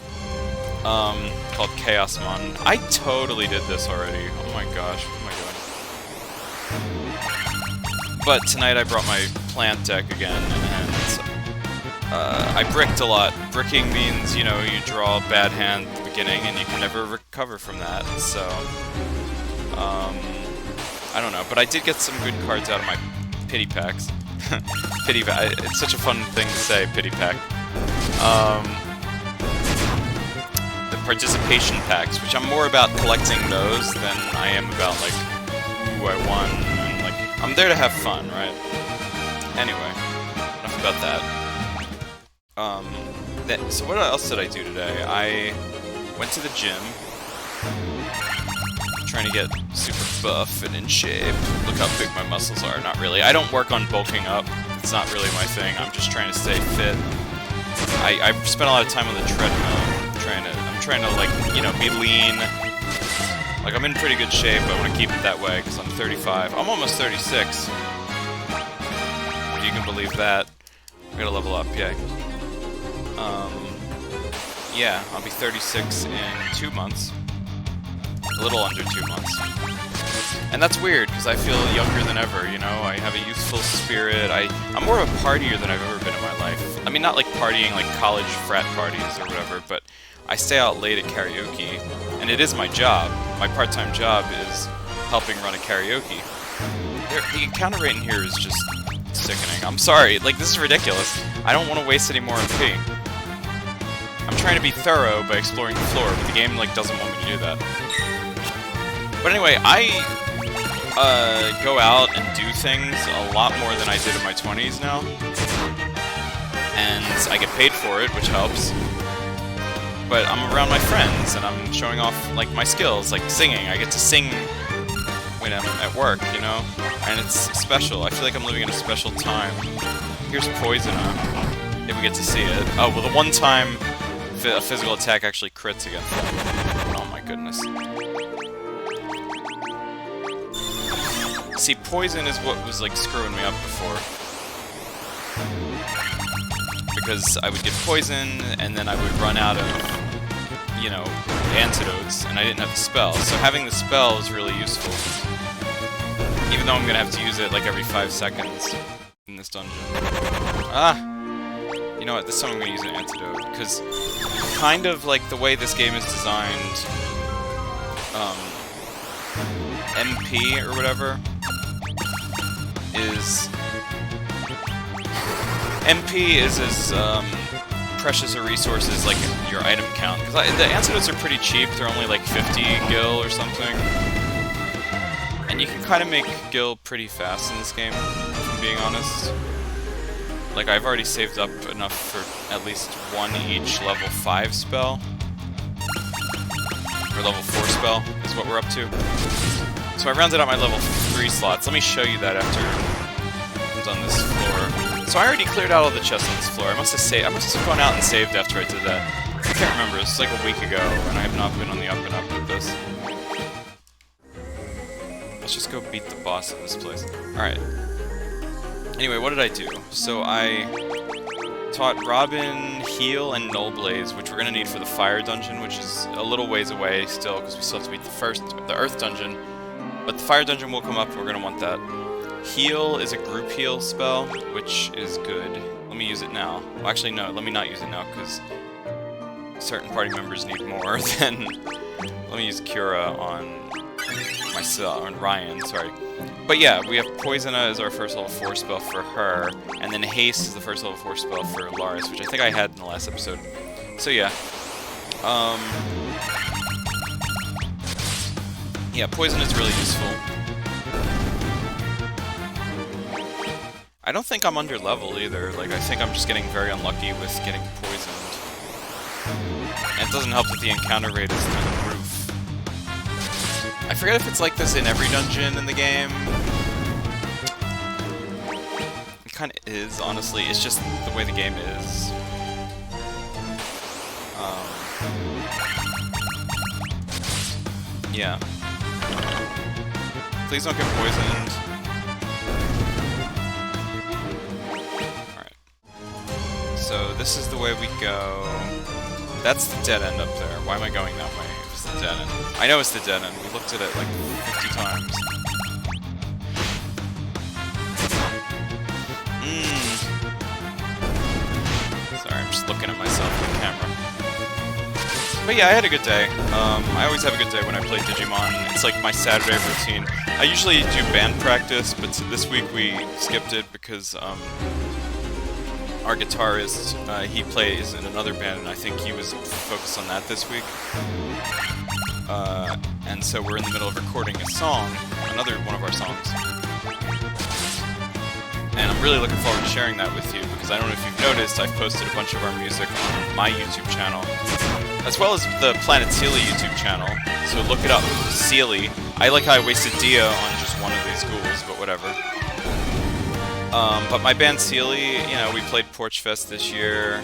called Chaosmon. I totally did this already. Oh my gosh, what am I doing? But tonight I brought my plant deck again, and I bricked a lot. Bricking means, you know, you draw a bad hand at the beginning and you can never recover from that, so... I don't know, but I did get some good cards out of my pity packs. Pity pack. It's such a fun thing to say, pity pack. The participation packs, which I'm more about collecting those than I am about, like, ooh, I won, and, like, I'm there to have fun, right? Anyway, enough about that. So what else did I do today? I went to the gym, trying to get super buff and in shape. Look how big my muscles are. Not really. I don't work on bulking up. It's not really my thing. I'm just trying to stay fit. I spent a lot of time on the treadmill. I'm trying to like, you know, be lean. Like, I'm in pretty good shape. I want to keep it that way because I'm 35. I'm almost 36. If you can believe that. I gotta level up, yay. Yeah, I'll be 36 in 2 months. A little under 2 months. And that's weird, because I feel younger than ever, you know? I have a youthful spirit. I'm more of a partier than I've ever been in my life. I mean, not like partying like college frat parties or whatever, but I stay out late at karaoke, and it is my job. My part-time job is helping run a karaoke. The encounter rate in here is just sickening. I'm sorry, like, this is ridiculous. I don't want to waste any more MP. I'm trying to be thorough by exploring the floor, but the game, like, doesn't want me to do that. But anyway, I go out and do things a lot more than I did in my 20s now. And I get paid for it, which helps. But I'm around my friends, and I'm showing off, like, my skills, like singing. I get to sing when I'm at work, you know? And it's special. I feel like I'm living in a special time. Here's Poisona, if we get to see it. Oh, well, the one time a physical attack actually crits against them. Oh my goodness. See, poison is what was, like, screwing me up before. Because I would get poison, and then I would run out of, you know, antidotes, and I didn't have the spell. So having the spell is really useful. Even though I'm gonna have to use it, like, every 5 seconds in this dungeon. Ah! You know what, this time I'm gonna use an antidote, because kind of, like, the way this game is designed, MP, or whatever, is... MP is as precious a resource as, like, your item count. Because the antidotes are pretty cheap, they're only like 50 gil or something. And you can kind of make gil pretty fast in this game, if I'm being honest. Like, I've already saved up enough for at least one each level 5 spell. Or level 4 spell is what we're up to. So I rounded out my level 3 slots. Let me show you that after I'm done this floor. So I already cleared out all the chests on this floor. I must have gone out and saved after I did that. I can't remember, it was like a week ago, and I have not been on the up and up with this. Let's just go beat the boss of this place. Alright. Anyway, what did I do? So I taught Robin, Heal, and Null Blaze, which we're gonna need for the Fire Dungeon, which is a little ways away still, because we still have to beat the Earth Dungeon. But the Fire Dungeon will come up, and we're gonna want that. Heal is a group heal spell, which is good. Let me use it now. Well, actually, no, let me not use it now, because certain party members need more than... Let me use Cura on myself, on Ryan, sorry. But yeah, we have Poisona as our first level 4 spell for her, and then Haste is the first level 4 spell for Laris, which I think I had in the last episode. So yeah. Yeah, Poison is really useful. I don't think I'm under level either, like I think I'm just getting very unlucky with getting poisoned. And it doesn't help that the encounter rate is through the roof. I forget if it's like this in every dungeon in the game. It kinda is, honestly, it's just the way the game is. Yeah. Please don't get poisoned. So this is the way we go. That's the dead end up there. Why am I going that way? It's the dead end. I know it's the dead end. We looked at it like 50 times. Sorry, I'm just looking at myself in the camera. But yeah, I had a good day. I always have a good day when I play Digimon. It's like my Saturday routine. I usually do band practice, but this week we skipped it because our guitarist, he plays in another band, and I think he was focused on that this week. And so we're in the middle of recording a song, another one of our songs. And I'm really looking forward to sharing that with you, because I don't know if you've noticed, I've posted a bunch of our music on my YouTube channel, as well as the Planet Sealy YouTube channel, so look it up, Sealy. I like how I wasted Dia on just one of these ghouls, but whatever. But my band Sealy, you know, we played Porch Fest this year.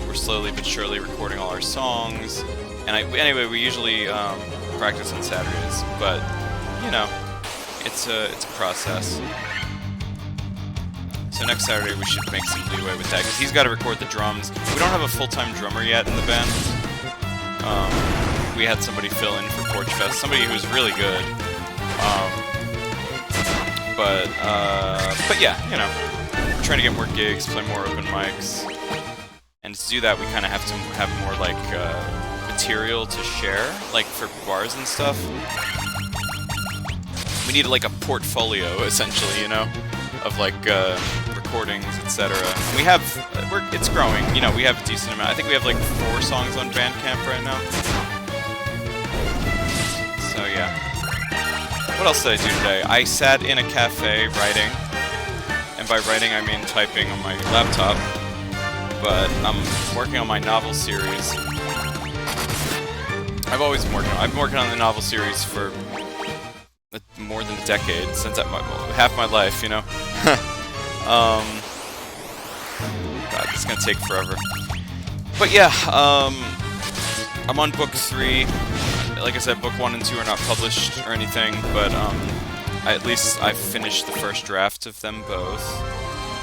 We're slowly but surely recording all our songs. And anyway, we usually practice on Saturdays, but you know, it's a process. So next Saturday we should make some leeway with that, because he's got to record the drums. We don't have a full-time drummer yet in the band. We had somebody fill in for Porch Fest, somebody who was really good. But yeah, you know, we're trying to get more gigs, play more open mics, and to do that we kind of have to have more, like, material to share, like, for bars and stuff. we need like a portfolio, essentially, you know, of like recordings, etc. We have, it's growing, you know, we have a decent amount. I think we have like 4 songs on Bandcamp right now. So yeah. What else did I do today? I sat in a cafe writing, and by writing I mean typing on my laptop, but I'm working on my novel series. I've been working on the novel series for more than a decade, since half my life, you know. God, this is gonna take forever. But yeah, I'm on book 3. Like I said, book 1 and 2 are not published or anything, but at least I've finished the first draft of them both.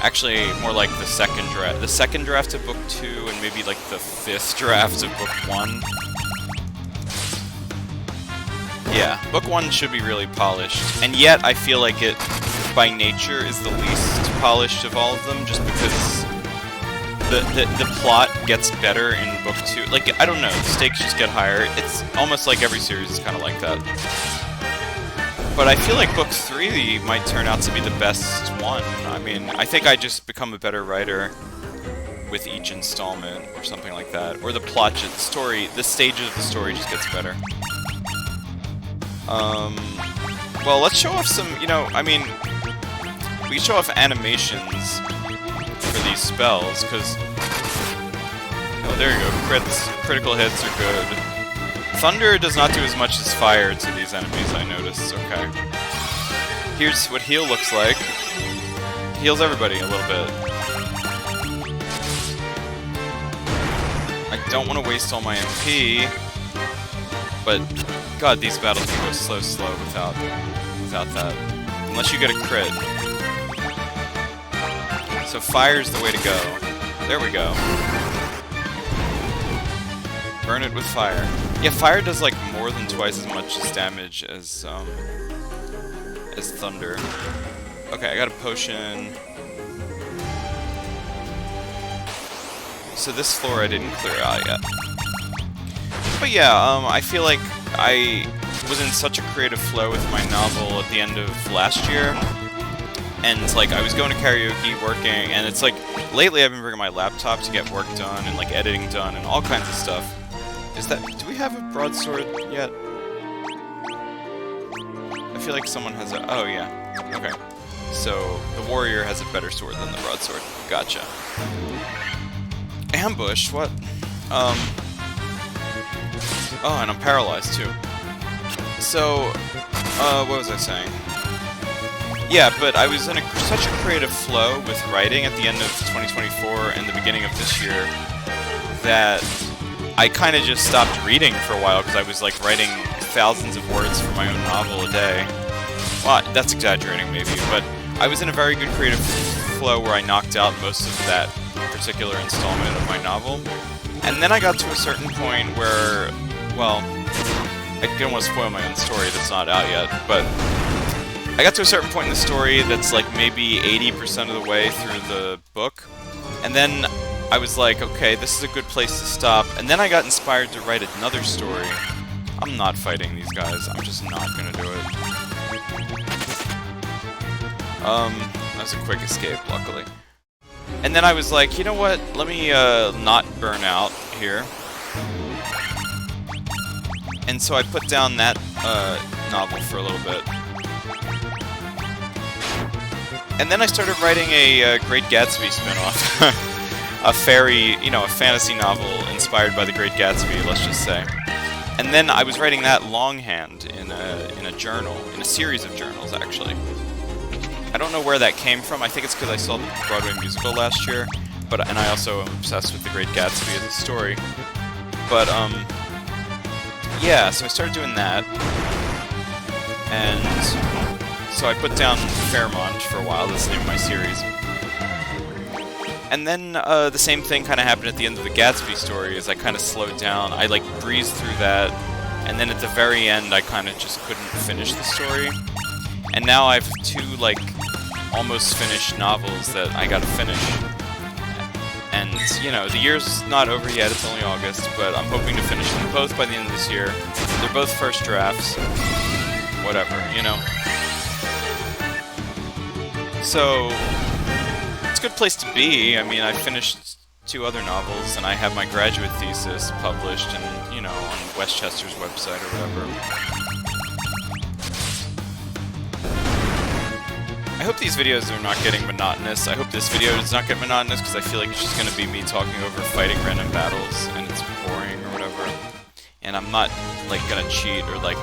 Actually, more like the second draft. The second draft of book 2 and maybe like the 5th draft of book 1. Yeah, book 1 should be really polished, and yet I feel like it, by nature, is the least polished of all of them, just because the plot gets better in book 2. Like, I don't know, the stakes just get higher. It's almost like every series is kind of like that. But I feel like book 3 might turn out to be the best one. I mean, I think I just become a better writer with each installment, or something like that. Or the plot, the stage of the story just gets better. Well, let's show off some, you know, I mean, we show off animations for these spells, because, oh, there you go, critical hits are good. Thunder does not do as much as fire to these enemies, I noticed, okay. Here's what heal looks like. Heals everybody a little bit. I don't want to waste all my MP, but God, these battles can go so slow without that. Unless you get a crit. So fire's the way to go. There we go. Burn it with fire. Yeah, fire does like more than twice as much as damage as thunder. Okay, I got a potion. So this floor I didn't clear out yet. But yeah, I feel like I was in such a creative flow with my novel at the end of last year, and like I was going to karaoke, working, and it's like lately I've been bringing my laptop to get work done and like editing done and all kinds of stuff. Do we have a broadsword yet? I feel like someone has a, oh yeah, okay. So the warrior has a better sword than the broadsword. Gotcha. Ambush? What? Oh, and I'm paralyzed too. So, what was I saying? Yeah, but I was in such a creative flow with writing at the end of 2024 and the beginning of this year that I kind of just stopped reading for a while because I was like writing thousands of words for my own novel a day. Well, that's exaggerating maybe, but I was in a very good creative flow where I knocked out most of that particular installment of my novel. And then I got to a certain point where, well, I don't want to spoil my own story that's not out yet, but I got to a certain point in the story that's like maybe 80% of the way through the book, and then I was like, okay, this is a good place to stop, and then I got inspired to write another story. I'm not fighting these guys, I'm just not gonna do it. That was a quick escape, luckily. And then I was like, you know what, let me not burn out here. And so I put down that novel for a little bit. And then I started writing a Great Gatsby spin-off. A fairy, you know, a fantasy novel inspired by the Great Gatsby, let's just say. And then I was writing that longhand in a journal, in a series of journals, actually. I don't know where that came from. I think it's because I saw the Broadway musical last year, and I also am obsessed with the Great Gatsby as a story. But yeah, so I started doing that, and so I put down Fairmont for a while. That's the name of my series. And then the same thing kind of happened at the end of the Gatsby story, as I kind of slowed down. I like breezed through that, and then at the very end I kind of just couldn't finish the story. And now I have 2 like almost finished novels that I gotta finish. And you know, the year's not over yet, it's only August, but I'm hoping to finish them both by the end of this year. They're both first drafts. Whatever, you know. So, it's a good place to be. I mean, I finished 2 other novels, and I have my graduate thesis published, and, you know, on Westchester's website or whatever. I hope these videos are not getting monotonous. I hope this video does not get monotonous, because I feel like it's just going to be me talking over fighting random battles, and it's boring or whatever. And I'm not, like, going to cheat or, like,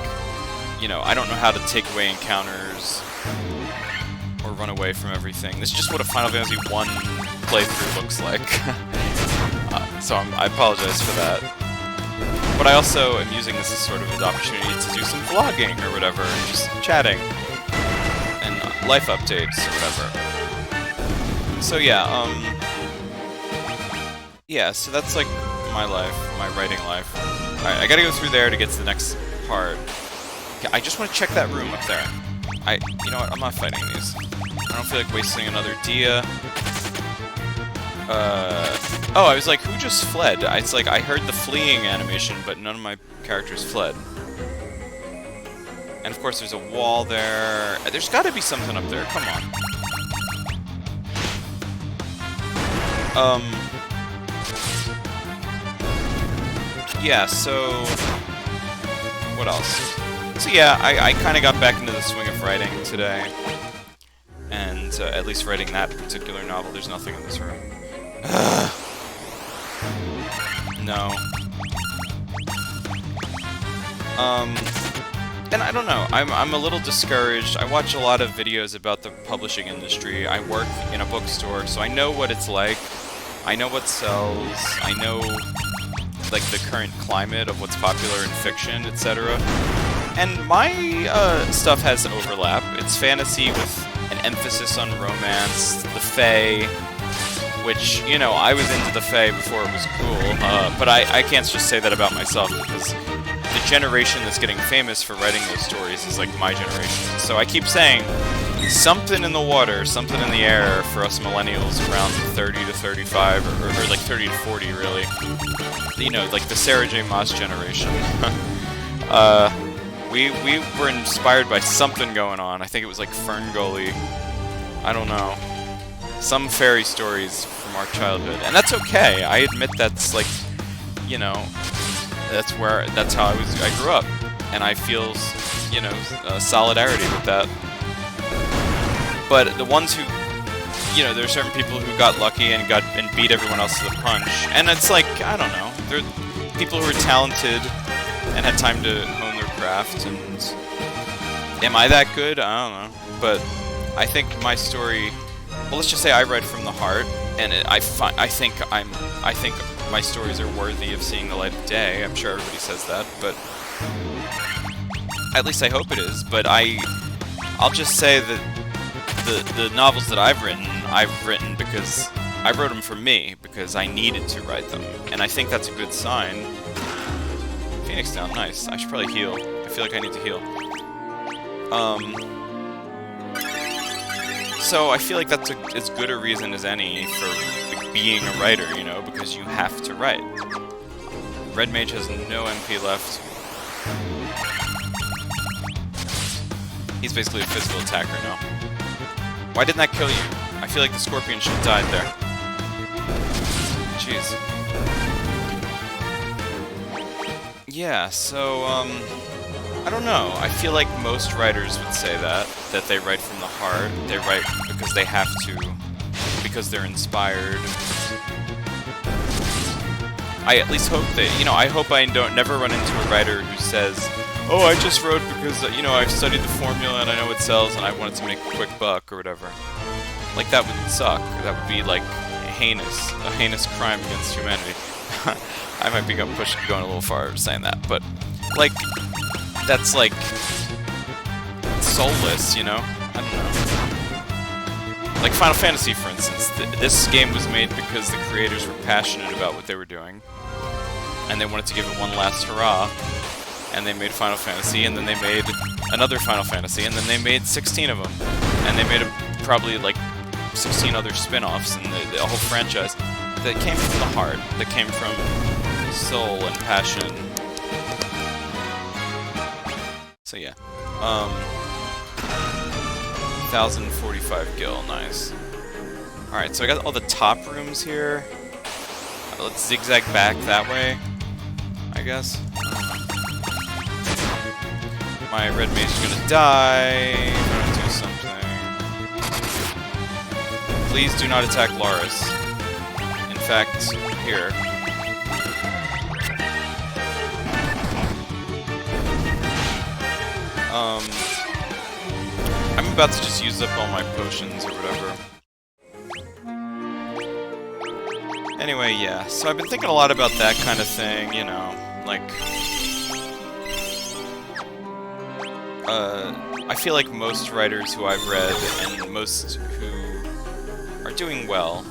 you know, I don't know how to take away encounters or run away from everything. This is just what a Final Fantasy 1 playthrough looks like. So I apologize for that. But I also am using this as sort of an opportunity to do some vlogging or whatever, and just chatting. And life updates or whatever. So yeah, yeah, so that's like my life, my writing life. Alright, I gotta go through there to get to the next part. Okay, I just want to check that room up there. You know what, I'm not fighting these. I don't feel like wasting another dia. Oh, I was like, who just fled? It's like, I heard the fleeing animation, but none of my characters fled. And of course there's a wall there. There's gotta be something up there, come on. Yeah, so... what else? So yeah, I kinda got back into the swing of writing today. And at least writing that particular novel. There's nothing in this room. No. And I don't know, I'm a little discouraged. I watch a lot of videos about the publishing industry. I work in a bookstore, so I know what it's like. I know what sells. I know, like, the current climate of what's popular in fiction, etc. And my stuff has overlap. It's fantasy with an emphasis on romance, the Fae, which, you know, I was into the Fae before it was cool, but I can't just say that about myself, because the generation that's getting famous for writing those stories is like my generation. So I keep saying, something in the water, something in the air for us millennials around 30 to 35, or like 30 to 40 really. You know, like the Sarah J. Maas generation. We were inspired by something going on. I think it was like Ferngully. I don't know. Some fairy stories from our childhood. And that's okay. I admit that's like, you know, that's how I grew up. And I feel, you know, solidarity with that. But the ones who, you know, there are certain people who got lucky and beat everyone else to the punch. And it's like, I don't know. There are people who are talented and had time to hone their craft, and am I that good? I don't know. But I think my story, well, let's just say I write from the heart, and I think my stories are worthy of seeing the light of day. I'm sure everybody says that, but at least I hope it is. But I'll just say that the novels that I've written because I wrote them for me, because I needed to write them, and I think that's a good sign. Phoenix down, nice. I should probably heal. I feel like I need to heal. So I feel like that's as good a reason as any for being a writer, you know, because you have to write. Red Mage has no MP left. He's basically a physical attacker now. Why didn't that kill you? I feel like the Scorpion should have died there. Jeez. Yeah, so, I don't know. I feel like most writers would say that they write from the heart. They write because they have to, because they're inspired. I at least hope that, you know, I hope I never run into a writer who says, oh, I just wrote because, you know, I've studied the formula and I know it sells and I wanted to make a quick buck or whatever. Like, that would suck. That would be, like, a heinous crime against humanity. I might be going a little far saying that, but, like, that's, like, soulless, you know? I don't know. Like Final Fantasy, for instance. This game was made because the creators were passionate about what they were doing, and they wanted to give it one last hurrah, and they made Final Fantasy, and then they made another Final Fantasy, and then they made 16 of them, and they made probably, like, 16 other spin-offs, and the whole franchise that came from the heart, that came from soul and passion. So yeah, 1045 gil, nice. Alright, so I got all the top rooms here. Let's zigzag back that way, I guess. My red mage is gonna die. I'm gonna do something. Please do not attack Laris. In fact, here. I'm about to just use up all my potions or whatever. Anyway, yeah, so I've been thinking a lot about that kind of thing, you know, like... I feel like most writers who I've read, and most who are doing well,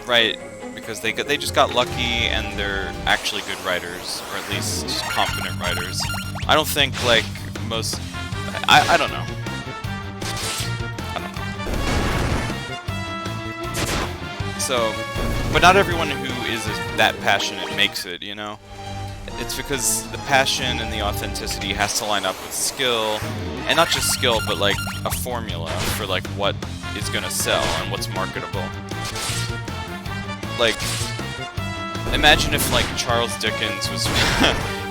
write because they just got lucky and they're actually good writers, or at least just competent writers. I don't think, like, most... I don't know. So, but not everyone who is that passionate makes it, you know? It's because the passion and the authenticity has to line up with skill, and not just skill, but like a formula for like what is gonna sell and what's marketable. Like, imagine if like Charles Dickens was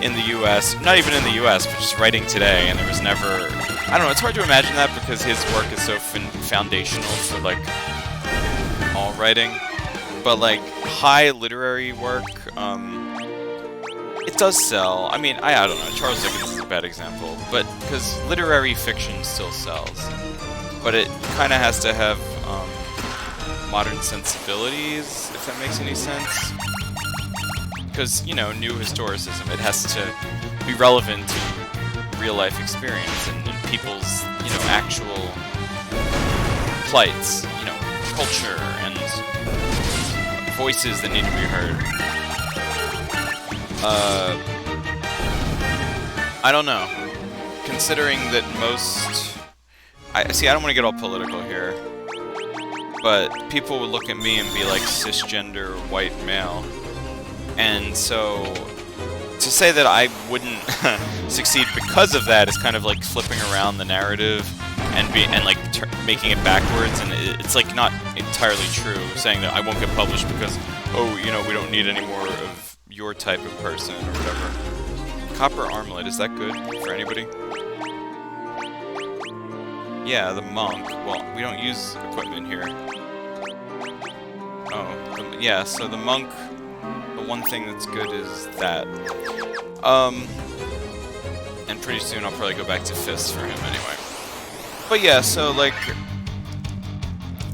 in the US, not even in the US, but just writing today, and there was never... I don't know, it's hard to imagine that because his work is so foundational for like all writing, but like high literary work, it does sell. I mean, I don't know, Charles Dickens is a bad example, but because literary fiction still sells, but it kind of has to have modern sensibilities, if that makes any sense. Because, you know, new historicism, it has to be relevant to real life experience and people's, you know, actual plights, you know, culture and voices that need to be heard. I don't know. Considering that most... I don't want to get all political here, but people would look at me and be like cisgender white male. And so, to say that I wouldn't succeed because of that is kind of like flipping around the narrative and making it backwards, and it's like not entirely true, saying that I won't get published because, oh, you know, we don't need any more of your type of person or whatever. Copper armlet, is that good for anybody? Yeah, the monk. Well, we don't use equipment here. Oh, yeah, so the monk, the one thing that's good is that. And pretty soon I'll probably go back to fists for him anyway. But yeah, so like,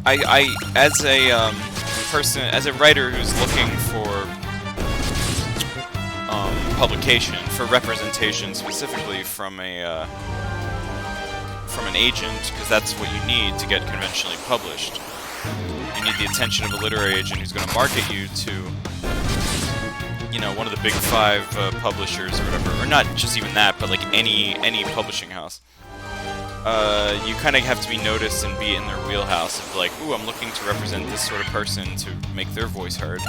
I as a person, as a writer who's looking for publication, for representation specifically from an agent, because that's what you need to get conventionally published. You need the attention of a literary agent who's going to market you to, you know, one of the big 5 publishers or whatever, or not just even that, but like any publishing house. You kind of have to be noticed and be in their wheelhouse of like, ooh, I'm looking to represent this sort of person to make their voice heard.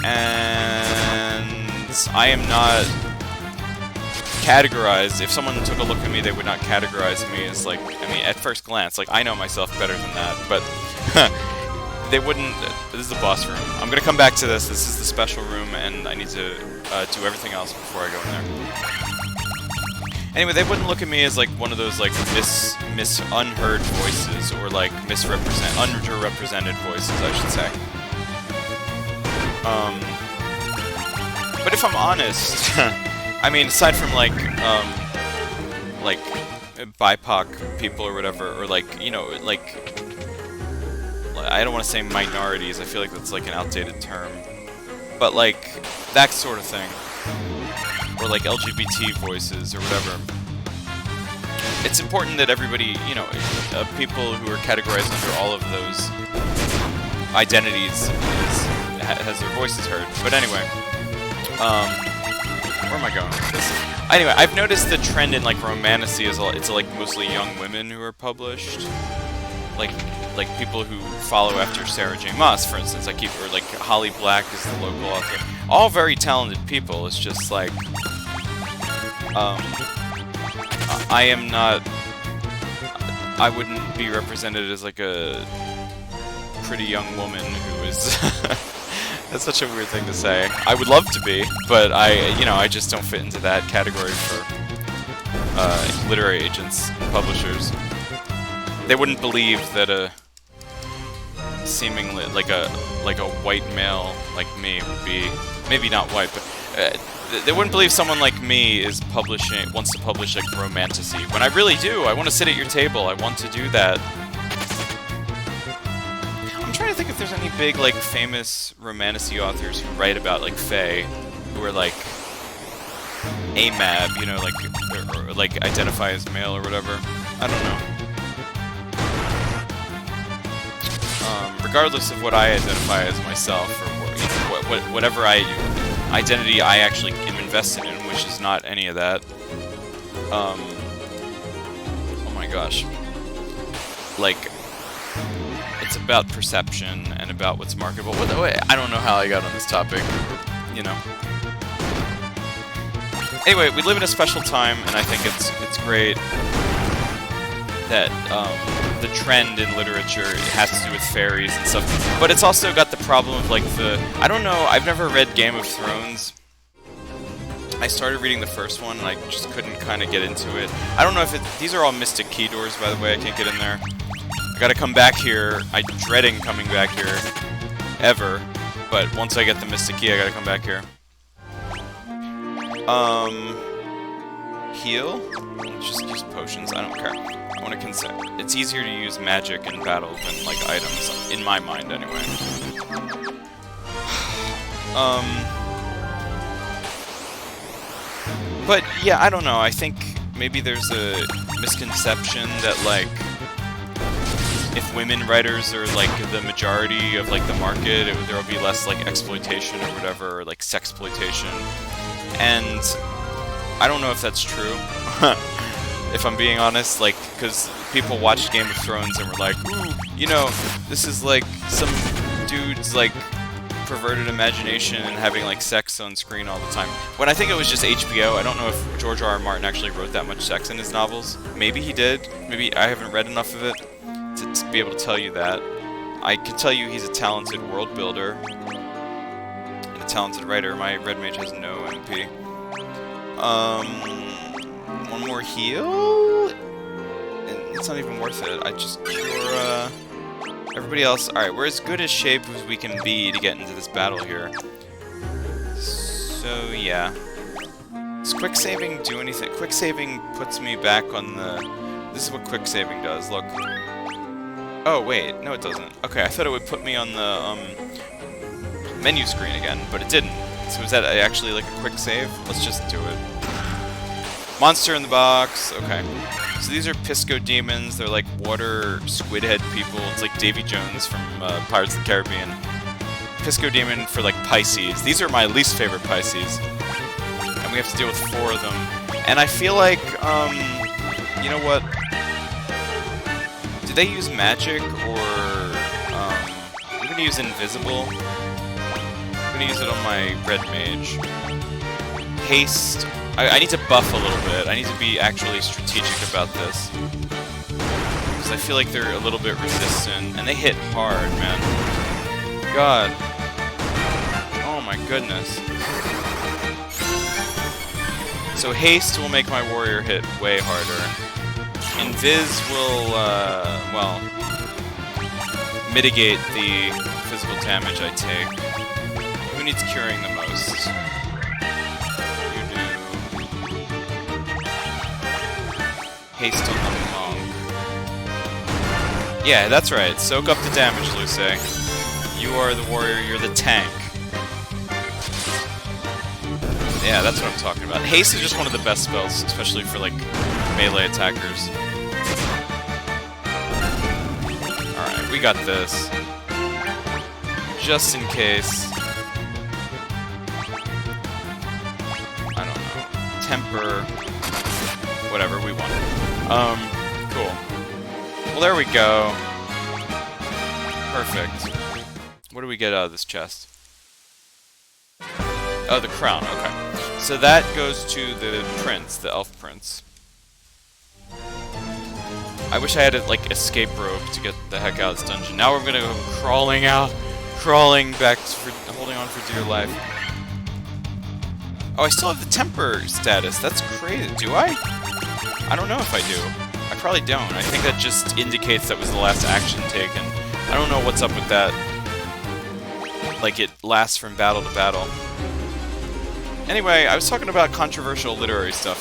And I am not categorized. If someone took a look at me, they would not categorize me as like, I mean, at first glance, like, I know myself better than that, but they wouldn't. This is the boss room. I'm gonna come back to this. This is the special room, and I need to do everything else before I go in there. Anyway, they wouldn't look at me as like one of those like unheard voices, or like underrepresented voices, I should say. But if I'm honest, I mean, aside from like BIPOC people or whatever, or like, you know, like, I don't want to say minorities, I feel like that's like an outdated term, but like that sort of thing, or like LGBT voices or whatever. It's important that everybody, you know, people who are categorized under all of those identities has their voices heard. But anyway, where am I going with this? Anyway, I've noticed the trend in like romantasy is it's like mostly young women who are published, like people who follow after Sarah J. Maas, for instance. Or like Holly Black is the local author. All very talented people. It's just like, I am not. I wouldn't be represented as like a pretty young woman who is... That's such a weird thing to say. I would love to be, but I just don't fit into that category for literary agents and publishers. They wouldn't believe that a seemingly like a white male like me would be, maybe not white, but they wouldn't believe someone like me wants to publish like romantasy. When I really do, I want to sit at your table. I want to do that. I'm trying to think if there's any big like famous romantasy authors who write about like fae, who are like AMAB, you know, like or like identify as male or whatever. I don't know. Regardless of what I identify as myself, or whatever identity I actually am invested in, which is not any of that. Oh my gosh. Like, it's about perception and about what's marketable. I don't know how I got on this topic, you know. Anyway, we live in a special time, and I think it's great that the trend in literature has to do with fairies and stuff, but it's also got the problem of like I don't know, I've never read Game of Thrones. I started reading the first one and I just couldn't kind of get into it. I don't know if these are all Mystic Key doors, by the way. I can't get in there. I gotta come back here. I'm dreading coming back here ever, but once I get the Mystic Key, I gotta come back here. Heal? Let's just use potions. I don't care. I want to consider. It's easier to use magic in battle than like items, in my mind, anyway. But yeah, I don't know. I think maybe there's a misconception that like if women writers are like the majority of like the market, there will be less like exploitation or whatever, or like sexploitation. And I don't know if that's true. If I'm being honest, like, because people watched Game of Thrones and were like, ooh, you know, this is like some dude's like perverted imagination and having like sex on screen all the time. When I think it was just HBO. I don't know if George R.R. Martin actually wrote that much sex in his novels. Maybe he did. Maybe I haven't read enough of it to be able to tell you that. I can tell you he's a talented world builder and a talented writer. My Red Mage has no MP. One more heal? And it's not even worth it. I just cure, everybody else. Alright, we're as good a shape as we can be to get into this battle here. So, yeah. Does quick saving do anything? Quick saving puts me back on the... This is what quick saving does, look. Oh, wait. No, it doesn't. Okay, I thought it would put me on the, menu screen again, but it didn't. So is that actually like a quick save? Let's just do it. Monster in the box. Okay. So these are Pisco demons. They're like water squid head people. It's like Davy Jones from Pirates of the Caribbean. Pisco demon for like Pisces. These are my least favorite Pisces. And we have to deal with 4 of them. And I feel like, you know what? Do they use magic or, I'm gonna use invisible. I'm gonna use it on my red mage. Haste. I need to buff a little bit. I need to be actually strategic about this. Because I feel like they're a little bit resistant. And they hit hard, man. God. Oh my goodness. So haste will make my warrior hit way harder. Invis will, well, mitigate the physical damage I take. Who needs curing the most? Haste on the monk. Yeah, that's right. Soak up the damage, Luce. You are the warrior, you're the tank. Yeah, that's what I'm talking about. Haste is just one of the best spells, especially for, like, melee attackers. Alright, we got this. Just in case. I don't know. Temper. Whatever, we won. Cool. Well, there we go. Perfect. What do we get out of this chest? Oh, the crown, okay. So that goes to the prince, the elf prince. I wish I had a, like, escape rope to get the heck out of this dungeon. Now we're gonna go crawling out, crawling back, holding on for dear life. Oh, I still have the temper status. That's crazy. Do I? I don't know if I do. I probably don't. I think that just indicates that was the last action taken. I don't know what's up with that. Like, it lasts from battle to battle. Anyway, I was talking about controversial literary stuff.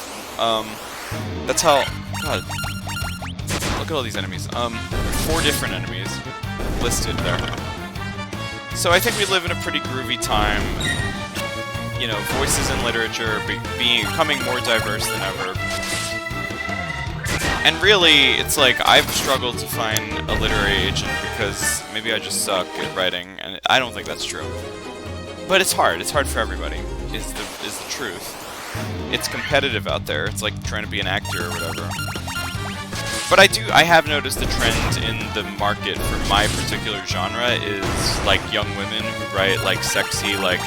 That's how... God. Look at all these enemies. 4 different enemies listed there. So I think we live in a pretty groovy time. You know, voices in literature becoming more diverse than ever. And really, it's like, I've struggled to find a literary agent because maybe I just suck at writing, and I don't think that's true. But it's hard. It's hard for everybody, is the truth. It's competitive out there. It's like trying to be an actor or whatever. But I have noticed the trend in the market for my particular genre is, like, young women who write, like, sexy, like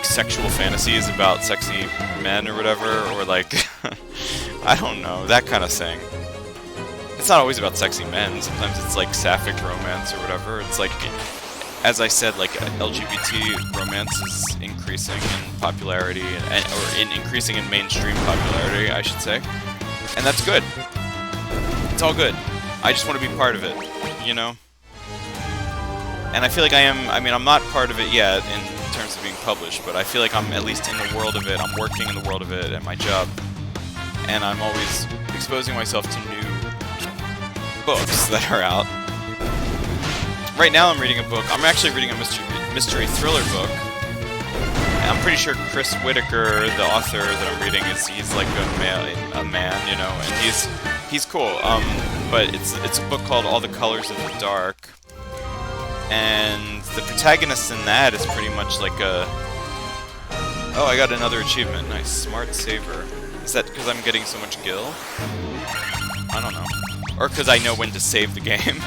sexual fantasies about sexy men or whatever, or like, I don't know, that kind of thing. It's not always about sexy men, sometimes it's like sapphic romance or whatever. It's like, as I said, like, LGBT romance is increasing in popularity, increasing in mainstream popularity, I should say. And that's good. It's all good. I just want to be part of it, you know? And I feel like I'm not part of it yet in terms of being published, but I feel like I'm at least in the world of it. I'm working in the world of it at my job. And I'm always exposing myself to new books that are out. Right now I'm reading a book. I'm actually reading a mystery thriller book. And I'm pretty sure Chris Whitaker, the author that I'm reading, he's like a man, you know, and he's cool. But it's a book called All the Colors of the Dark. And the protagonist in that is pretty much like a... Oh, I got another achievement. Nice. Smart Saver. Is that because I'm getting so much gil? I don't know. Or because I know when to save the game.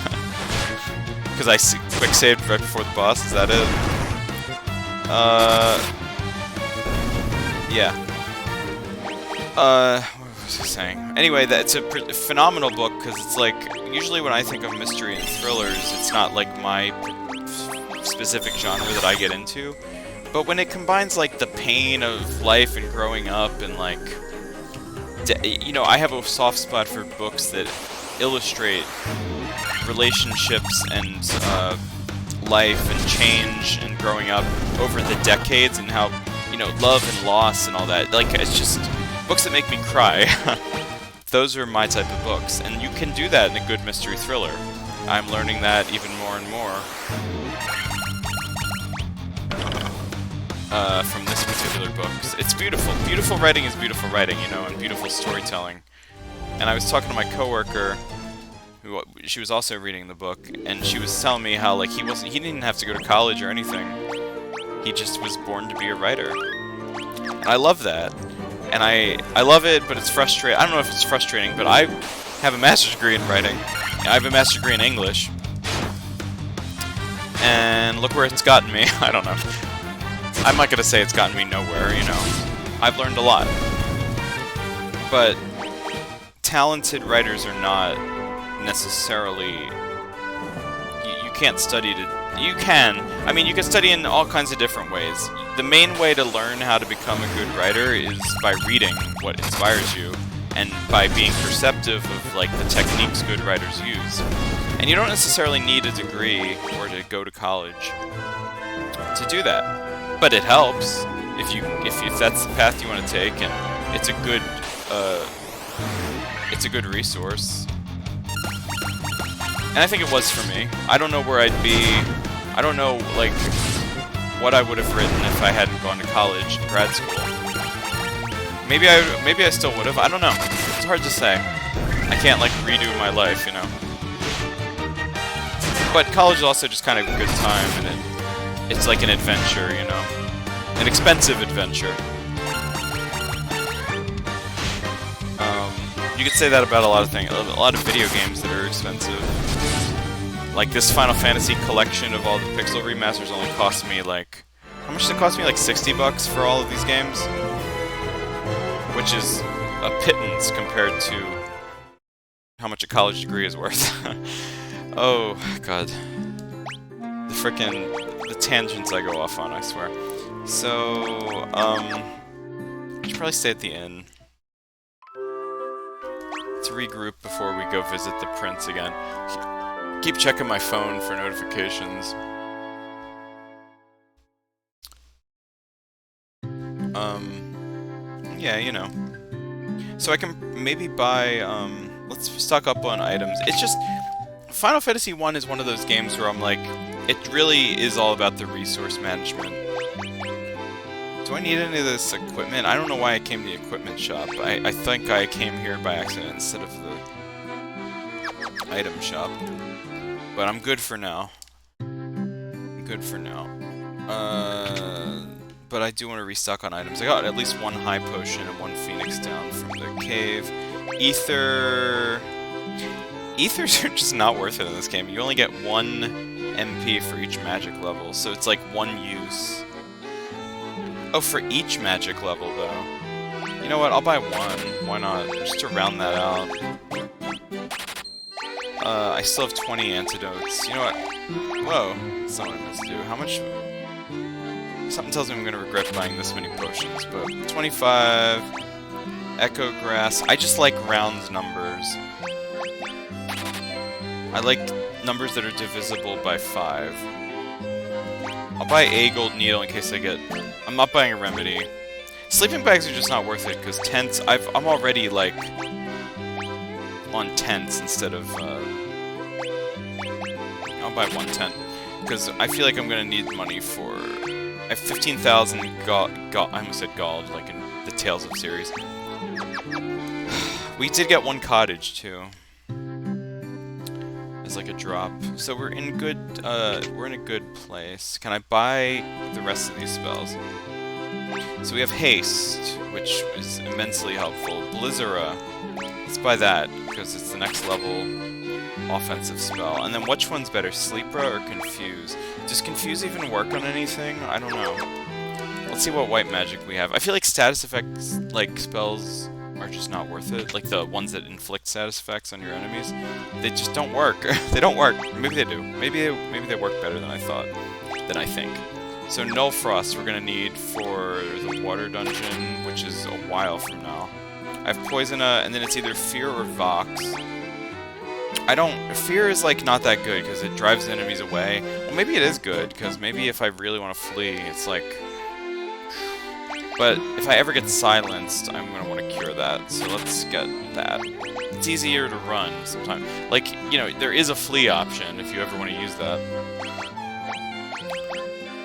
Because I quick saved right before the boss. Is that it? Yeah. What was I saying? Anyway, it's a phenomenal book because it's like... Usually when I think of mystery and thrillers, it's not like my specific genre that I get into. But when it combines like the pain of life and growing up and like... You know, I have a soft spot for books that illustrate relationships and life and change and growing up over the decades and how, you know, love and loss and all that. Like, it's just books that make me cry. Those are my type of books, and you can do that in a good mystery thriller. I'm learning that even more and more from this particular book. It's beautiful. Beautiful writing is beautiful writing, you know, and beautiful storytelling. And I was talking to my coworker, who she was also reading the book, and she was telling me how like he didn't have to go to college or anything. He just was born to be a writer, and I love that. And I love it, but it's frustrating. I don't know if it's frustrating, but I have a master's degree in writing. I have a master's degree in English. And look where it's gotten me. I don't know. I'm not going to say it's gotten me nowhere, you know. I've learned a lot. But talented writers are not necessarily... You can't study to... You can. I mean, you can study in all kinds of different ways. The main way to learn how to become a good writer is by reading what inspires you, and by being perceptive of, like, the techniques good writers use. And you don't necessarily need a degree or to go to college to do that. But it helps if that's the path you want to take, and it's a good resource. And I think it was for me. I don't know where I'd be. I don't know, like, what I would have written if I hadn't gone to college, grad school. Maybe I still would have. I don't know. It's hard to say. I can't, like, redo my life, you know. But college is also just kind of a good time, and it's like an adventure, you know. An expensive adventure. You could say that about a lot of things. A lot of video games that are expensive. Like this Final Fantasy collection of all the Pixel remasters only cost me like... How much did it cost me? Like $60 for all of these games? Which is a pittance compared to how much a college degree is worth. Oh, God. The tangents I go off on, I swear. So, I should probably stay at the inn. To regroup before we go visit the prince again. Keep checking my phone for notifications. Yeah, you know. So I can maybe buy, let's stock up on items. It's just, Final Fantasy 1 is one of those games where I'm like, it really is all about the resource management. Do I need any of this equipment? I don't know why I came to the equipment shop. I think I came here by accident instead of the item shop. But I'm good for now. But I do want to restock on items. I got at least one high potion and one phoenix down from the cave. Ethers are just not worth it in this game. You only get 1 MP for each magic level, so it's like 1 use. Oh, for each magic level, though. You know what? I'll buy 1. Why not? Just to round that out. I still have 20 antidotes. You know what? Whoa. That's not what I meant to do. How much? Something tells me I'm going to regret buying this many potions, but 25... Echo Grass. I just like round numbers. I like numbers that are divisible by 5. I'll buy a gold needle in case I get... I'm not buying a remedy. Sleeping bags are just not worth it, because tents... I'm already, like, on tents instead of... I'll buy 1 tent, because I feel like I'm going to need money for... I have 15,000 I almost said gold, like in the Tales of series. We did get 1 cottage, too. As like a drop. So we're in a good place. Can I buy the rest of these spells? So we have Haste, which is immensely helpful. Blizzara. Let's buy that, because it's the next level offensive spell. And then which one's better, Sleepra or Confuse? Does Confuse even work on anything? I don't know. Let's see what white magic we have. I feel like status effects, like, spells are just not worth it. Like, the ones that inflict status effects on your enemies. They just don't work. They don't work. Maybe they do. Maybe they work better than I think. So Null Frost we're gonna need for the water dungeon, which is a while from now. I have Poisona, and then it's either Fear or Vox. Fear is, like, not that good, because it drives enemies away. Well, maybe it is good, because maybe if I really want to flee, it's like... But if I ever get silenced, I'm going to want to cure that, so let's get that. It's easier to run sometimes. Like, you know, there is a flee option if you ever want to use that.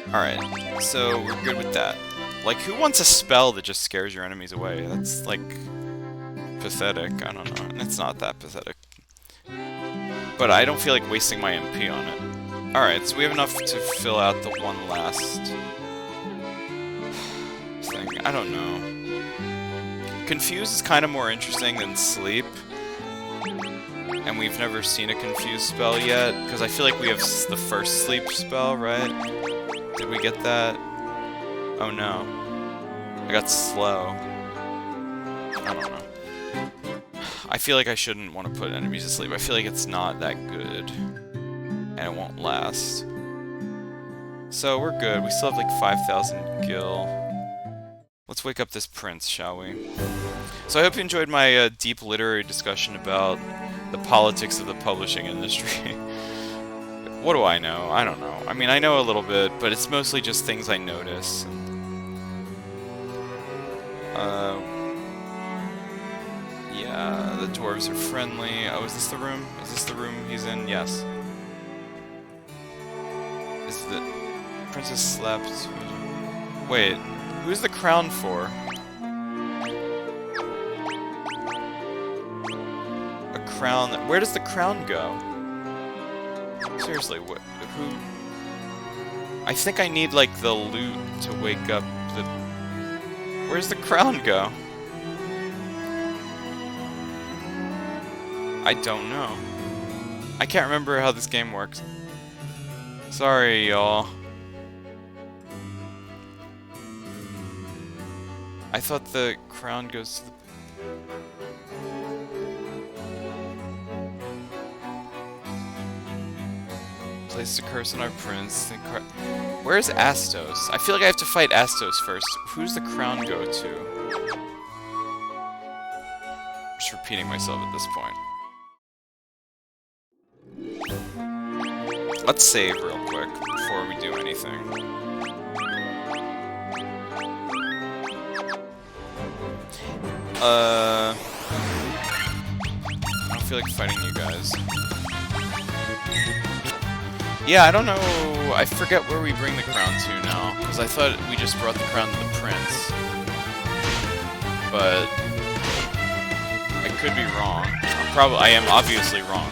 Alright, so we're good with that. Like, who wants a spell that just scares your enemies away? That's, like, pathetic. I don't know. And it's not that pathetic. But I don't feel like wasting my MP on it. Alright, so we have enough to fill out the one last thing. I don't know. Confuse is kind of more interesting than Sleep. And we've never seen a Confuse spell yet, because I feel like we have the first Sleep spell, right? Did we get that? Oh no. I got Slow. I don't know. I feel like I shouldn't want to put enemies to sleep. I feel like it's not that good. And it won't last. So we're good. We still have like 5,000 gil. Let's wake up this prince, shall we? So I hope you enjoyed my deep literary discussion about the politics of the publishing industry. What do I know? I don't know. I mean, I know a little bit, but it's mostly just things I notice. Yeah, the dwarves are friendly. Oh, is this the room? Is this the room he's in? Yes. Is the princess slept? Wait, who's the crown for? A crown. Where does the crown go? Seriously, what? Who? I think I need like the loot to wake up the. Where's the crown go? I don't know. I can't remember how this game works. Sorry, y'all. I thought the crown goes to the... Place a curse on our prince. Where's Astos? I feel like I have to fight Astos first. Who's the crown go to? Just repeating myself at this point. Let's save real quick before we do anything. I don't feel like fighting you guys. Yeah, I don't know. I forget where we bring the crown to now, because I thought we just brought the crown to the prince. But I could be wrong. I am obviously wrong.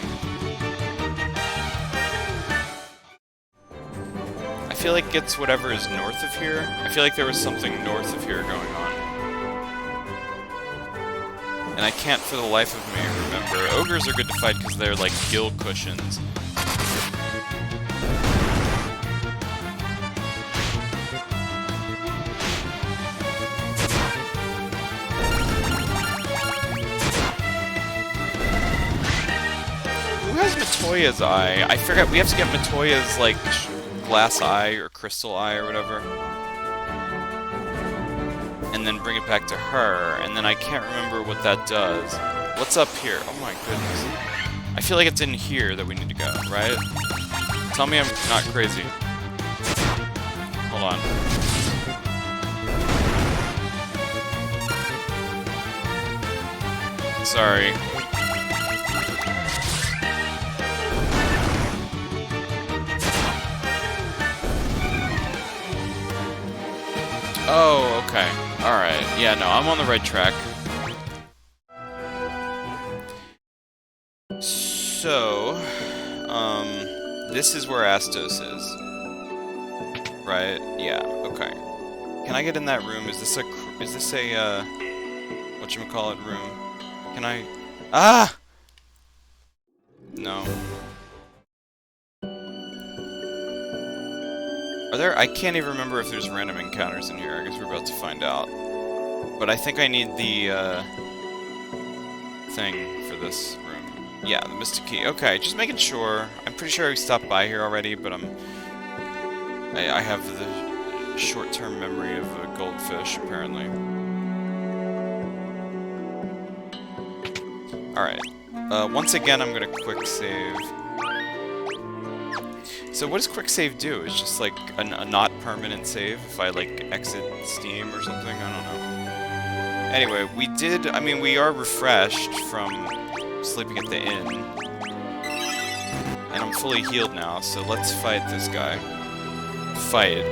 I feel like it's whatever is north of here. I feel like there was something north of here going on. And I can't for the life of me remember. Ogres are good to fight because they're like gill cushions. Who has Matoya's eye? I forgot, we have to get Matoya's like glass eye or crystal eye or whatever. And then bring it back to her, and then I can't remember what that does. What's up here? Oh my goodness. I feel like it's in here that we need to go, right? Tell me I'm not crazy. Hold on. Sorry. Oh, okay. Alright. Yeah, no, I'm on the right track. So, this is where Astos is. Right? Yeah, okay. Can I get in that room? Is this a, whatchamacallit room? Can I... Ah! No. Are there... I can't even remember if there's random encounters in here. I guess we're about to find out. But I think I need the, thing for this room. Yeah, the Mystic Key. Okay, just making sure. I'm pretty sure we stopped by here already, but I have the short-term memory of a goldfish, apparently. Alright. Once again, I'm gonna quick save. So what does quick save do? It's just like a not permanent save if I like exit Steam or something? I don't know. Anyway, we are refreshed from sleeping at the inn. And I'm fully healed now, so let's fight this guy. Fight.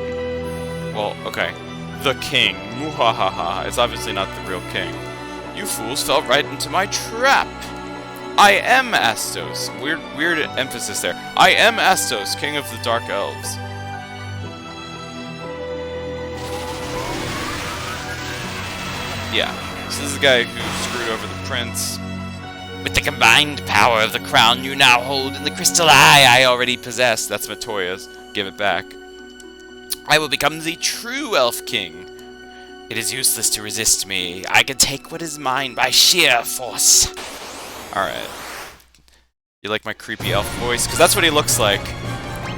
Well, okay. The king. Muhahaha. It's obviously not the real king. You fools fell right into my trap! I am Astos. Weird emphasis there. I am Astos, king of the Dark Elves. Yeah. So this is the guy who screwed over the prince. With the combined power of the crown you now hold in the crystal eye I already possess. That's Matoya's. Give it back. I will become the true Elf King. It is useless to resist me. I can take what is mine by sheer force. Alright. You like my creepy elf voice? Because that's what he looks like.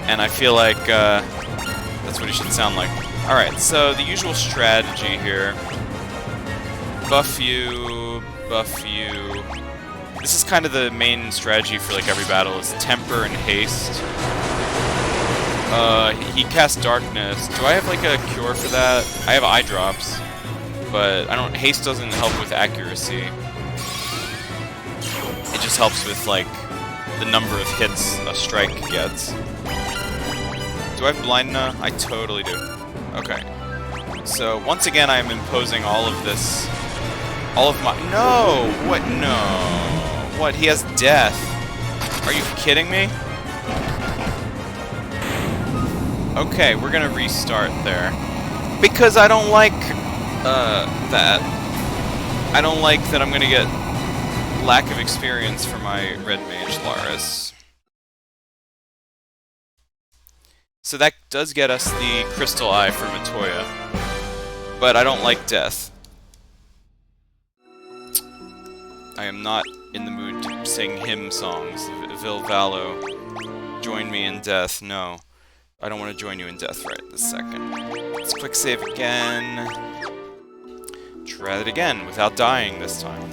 And I feel like that's what he should sound like. Alright, so the usual strategy here. Buff you, buff you. This is kind of the main strategy for like every battle, is temper and haste. He casts darkness. Do I have like a cure for that? I have eye drops. But haste doesn't help with accuracy. It just helps with like the number of hits a strike gets. Do I have blind now? I totally do. Okay. So once again I am imposing all of this. All of my... No! What? No. What? He has death. Are you kidding me? Okay, we're gonna restart there. Because I don't like, that. I don't like that I'm gonna get lack of experience for my Red Mage Laris. So that does get us the Crystal Eye for Matoya. But I don't like death. I am not in the mood to sing hymn songs. Vil Valo. join me in death. No. I don't want to join you in death right this second. Let's quick save again. Try it again without dying this time.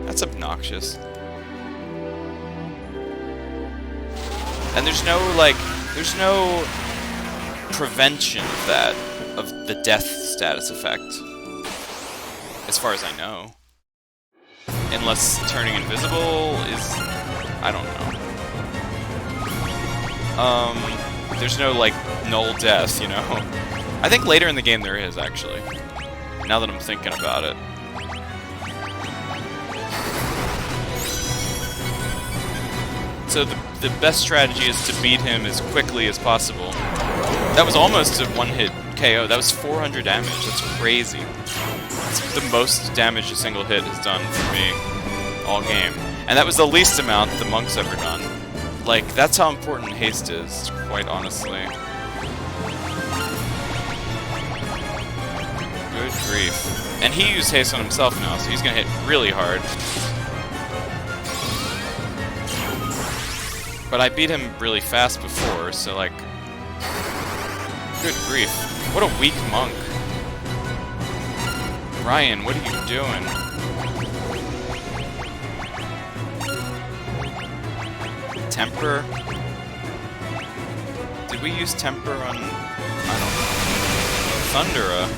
That's obnoxious. And there's no, like, there's no prevention of that, of the death status effect. As far as I know. Unless turning invisible is... I don't know. There's no, like, null death, you know? I think later in the game there is, actually. Now that I'm thinking about it. So the best strategy is to beat him as quickly as possible. That was almost a one-hit KO. That was 400 damage. That's crazy. It's the most damage a single hit has done for me all game. And that was the least amount the monk's ever done. Like, that's how important haste is, quite honestly. Good grief. And he used haste on himself now, so he's gonna hit really hard. But I beat him really fast before, so like... Good grief. What a weak monk. Ryan, what are you doing? Temper? Did we use temper on... I don't know. Thundera?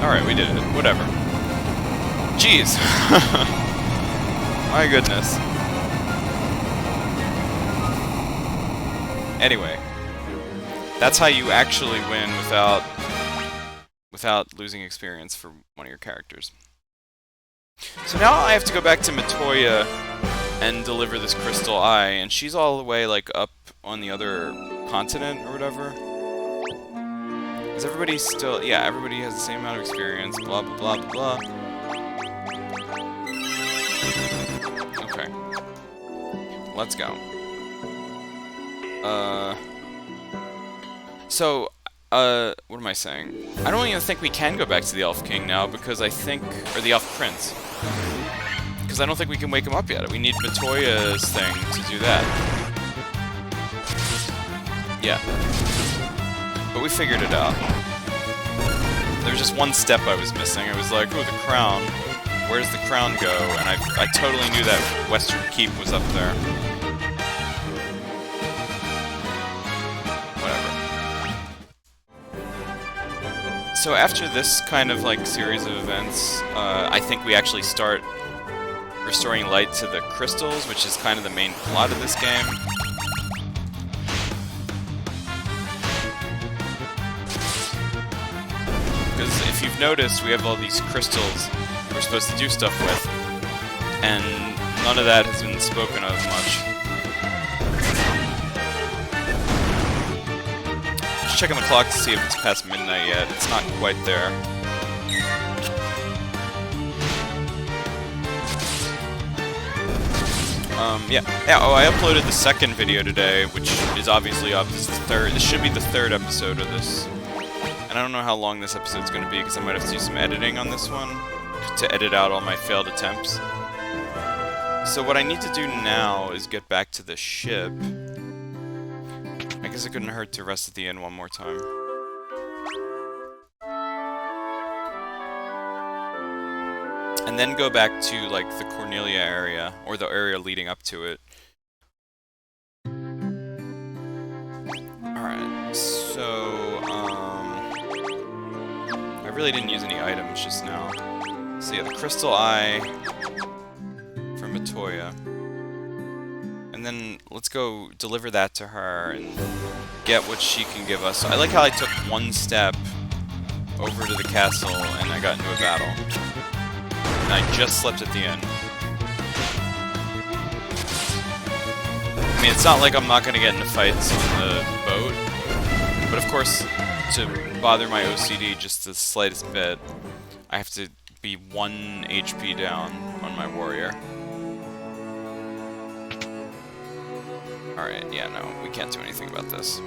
Alright, we did it. Whatever. Jeez. My goodness. Anyway. That's how you actually win without losing experience for one of your characters. So now I have to go back to Matoya and deliver this crystal eye, and she's all the way, like, up on the other continent or whatever. Is everybody still... Yeah, everybody has the same amount of experience, blah, blah, blah, blah, blah. Okay. Let's go. What am I saying? I don't even think we can go back to the Elf King now, because I think... Or the Elf Prince. Because I don't think we can wake him up yet. We need Matoya's thing to do that. Yeah. But we figured it out. There was just one step I was missing. I was like, oh, the crown. Where's the crown go? And I totally knew that Western Keep was up there. Whatever. So after this kind of, like, series of events, I think we actually start restoring light to the crystals, which is kind of the main plot of this game. Because if you've noticed, we have all these crystals we're supposed to do stuff with, and none of that has been spoken of much. Just checking the clock to see if it's past midnight yet. It's not quite there. Yeah, oh, I uploaded the second video today, which is obviously up. This is the third. This should be the third episode of this. And I don't know how long this episode's going to be, because I might have to do some editing on this one to edit out all my failed attempts. So what I need to do now is get back to the ship. I guess it couldn't hurt to rest at the inn one more time. And then go back to, like, the Cornelia area, or the area leading up to it. Alright, so, I really didn't use any items just now. So yeah, the crystal eye from Matoya. And then let's go deliver that to her and get what she can give us. So I like how I took one step over to the castle and I got into a battle. And I just slept at the inn. I mean, it's not like I'm not going to get into fights on the boat. But of course, to bother my OCD just the slightest bit, I have to be 1 HP down on my warrior. Alright, yeah, no, we can't do anything about this.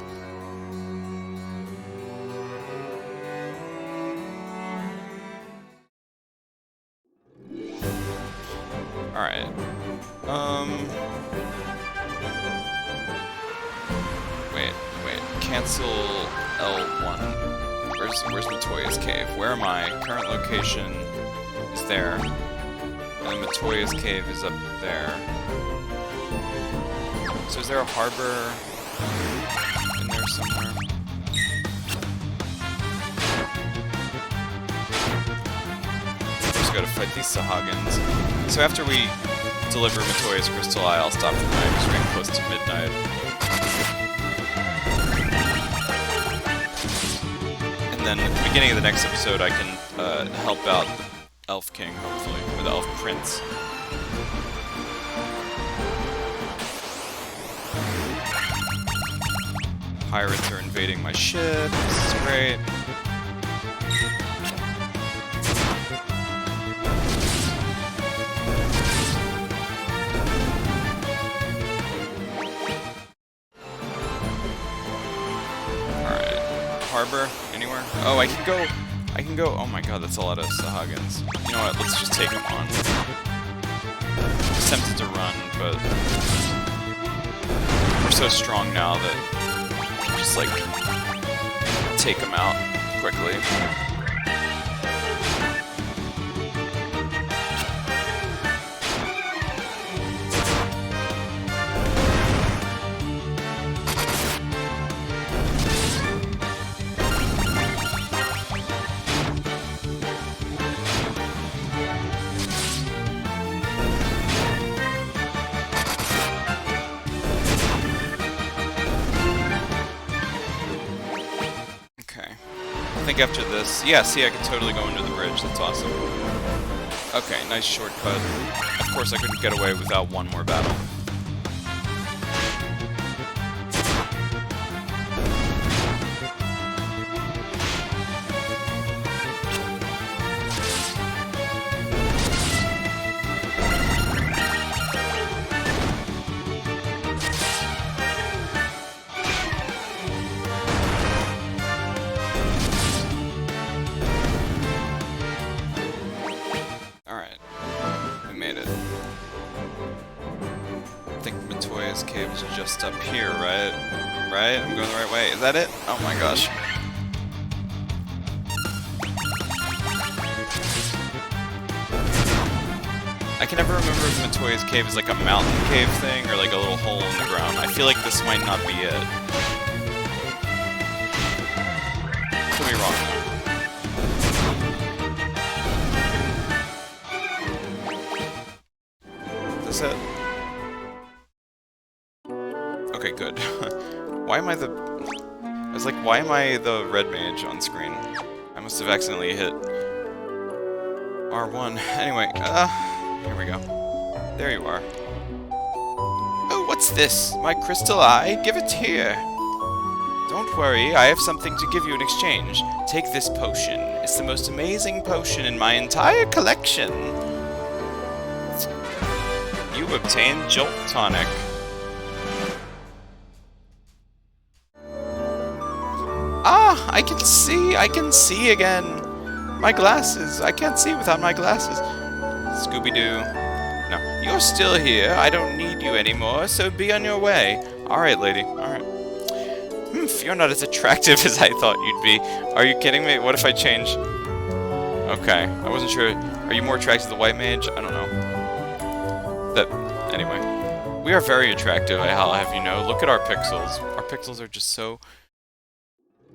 Alright. Wait. Cancel L1. Where's Matoya's cave? Where am I? Current location is there. And Matoya's cave is up there. So is there a harbor in there somewhere? Just gotta fight these Sahagins. So after we deliver Matoya's crystal eye, I'll stop for the night. It's getting close to midnight. And then at the beginning of the next episode, I can help out the Elf King, hopefully, or the Elf Prince. Pirates are invading my ship. This is great. Alright. Harbor? Anywhere? Oh, I can go. Oh my god, that's a lot of Sahagins. You know what? Let's just take them on. Just tempted to run, but we're so strong now that just like take them out quickly. I think after this, yeah, see, I can totally go under the bridge. That's awesome. Okay, nice shortcut. Of course, I couldn't get away without one more battle. Cave is just up here, right? Right? I'm going the right way. Is that it? Oh my gosh. I can never remember if Matoya's cave is like a mountain cave thing or like a little hole in the ground. I feel like this might not be it. Could be wrong though. Is this it? Okay, good. Why am I the... I was like, why am I the red mage on screen? I must have accidentally hit R1. Anyway, here we go. There you are. Oh, what's this? My crystal eye? Give it here. Don't worry, I have something to give you in exchange. Take this potion. It's the most amazing potion in my entire collection. You obtain Jolt Tonic. Ah, I can see again. My glasses, I can't see without my glasses. Scooby-Doo. No, you're still here. I don't need you anymore, so be on your way. Alright, lady, alright. You're not as attractive as I thought you'd be. Are you kidding me? What if I change? Okay, I wasn't sure. Are you more attracted to the white mage? I don't know. Anyway. We are very attractive, I'll have you know. Look at our pixels. Our pixels are just so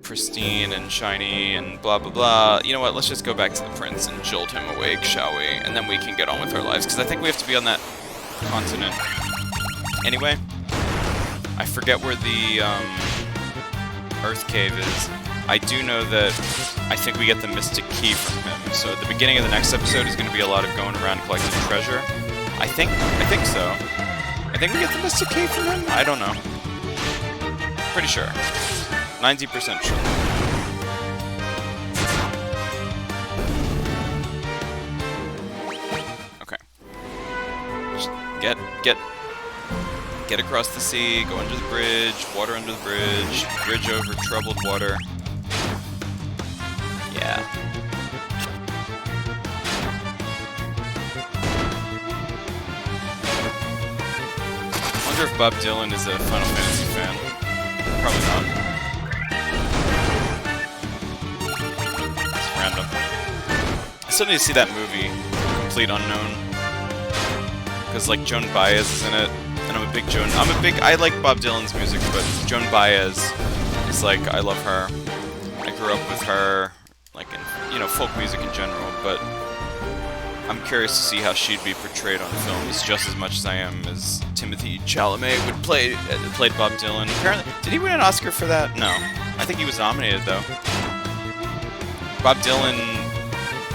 pristine and shiny and blah blah blah. You know what, let's just go back to the prince and jolt him awake, shall we? And then we can get on with our lives, because I think we have to be on that continent. Anyway, I forget where the Earth Cave is. I do know that I think we get the Mystic Key from him, so at the beginning of the next episode is going to be a lot of going around collecting treasure. I think so. I think we get the Mystic Key from him? I don't know. Pretty sure. 90% sure. Okay. Just get across the sea, go under the bridge, water under the bridge over troubled water. Yeah. wonder if Bob Dylan is a Final Fantasy fan. Probably not. It's random. I still need to see that movie, Complete Unknown. Because, like, Joan Baez is in it. And I like Bob Dylan's music, but Joan Baez is like, I love her. I grew up with her, like, in, you know, folk music in general, but I'm curious to see how she'd be portrayed on films just as much as I am as Timothy Chalamet played Bob Dylan. Apparently, did he win an Oscar for that? No. I think he was nominated, though. Bob Dylan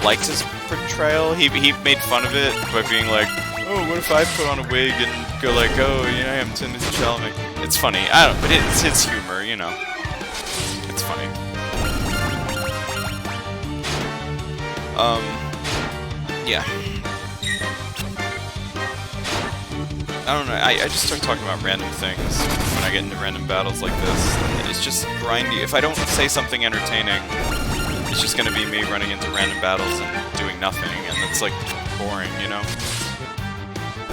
liked his portrayal. He made fun of it by being like, oh, what if I put on a wig and go like, oh, you know, I am Timothy Chalamet. It's funny. I don't know, but it's his humor, you know. It's funny. Yeah. I don't know, I just start talking about random things when I get into random battles like this. It's just grindy. If I don't say something entertaining, it's just gonna be me running into random battles and doing nothing, and it's like boring, you know?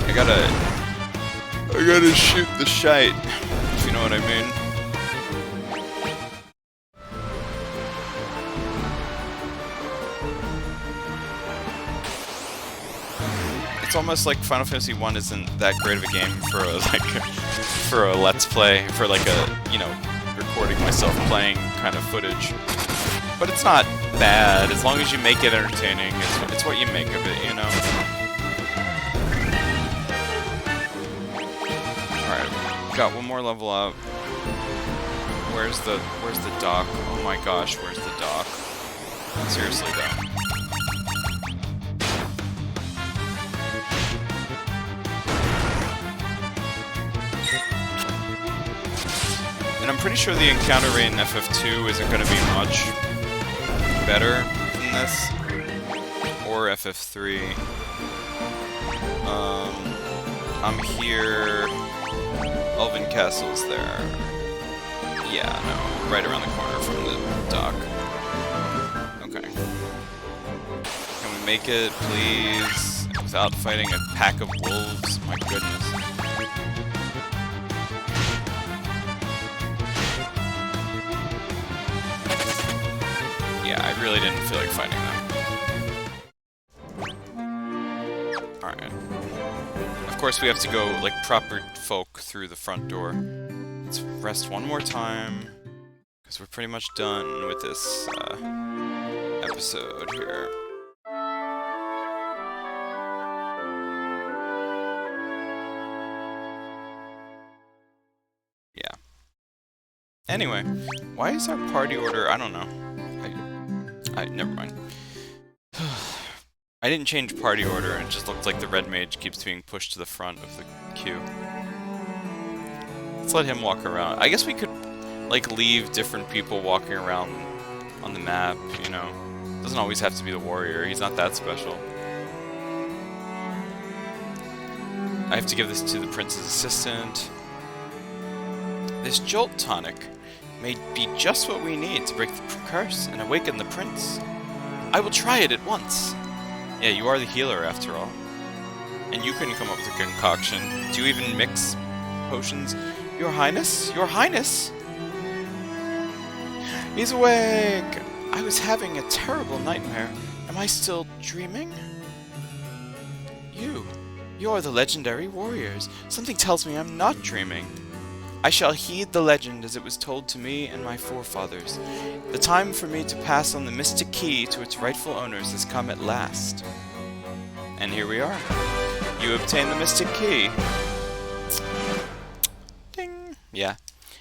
I gotta shoot the shite, if you know what I mean. It's almost like Final Fantasy 1 isn't that great of a game for a, for a let's play, for like a, you know, recording myself playing kind of footage. But it's not bad, as long as you make it entertaining. It's what you make of it, you know? Alright, got one more level up. Where's the dock? Oh my gosh, where's the dock? Seriously though. And I'm pretty sure the encounter rate in FF2 isn't going to be much better than this, or FF3. I'm here. Elven Castle's there. Yeah, no, right around the corner from the dock. Okay. Can we make it, please? Without fighting a pack of wolves? My goodness. Yeah, I really didn't feel like fighting them. Alright. Of course we have to go, like, proper folk through the front door. Let's rest one more time, because we're pretty much done with this, episode here. Yeah. Anyway, why is our party order... I don't know. Never mind. I didn't change party order, and it just looked like the red mage keeps being pushed to the front of the queue. Let's let him walk around. I guess we could, like, leave different people walking around on the map, you know. Doesn't always have to be the warrior. He's not that special. I have to give this to the prince's assistant. This Jolt tonic may be just what we need to break the curse and awaken the prince. I will try it at once. Yeah, you are the healer after all. And you couldn't come up with a concoction. Do you even mix potions? Your Highness? Your Highness? He's awake! I was having a terrible nightmare. Am I still dreaming? You're the legendary warriors. Something tells me I'm not dreaming. I shall heed the legend as it was told to me and my forefathers. The time for me to pass on the mystic key to its rightful owners has come at last. And here we are. You obtain the mystic key. Ding. Yeah.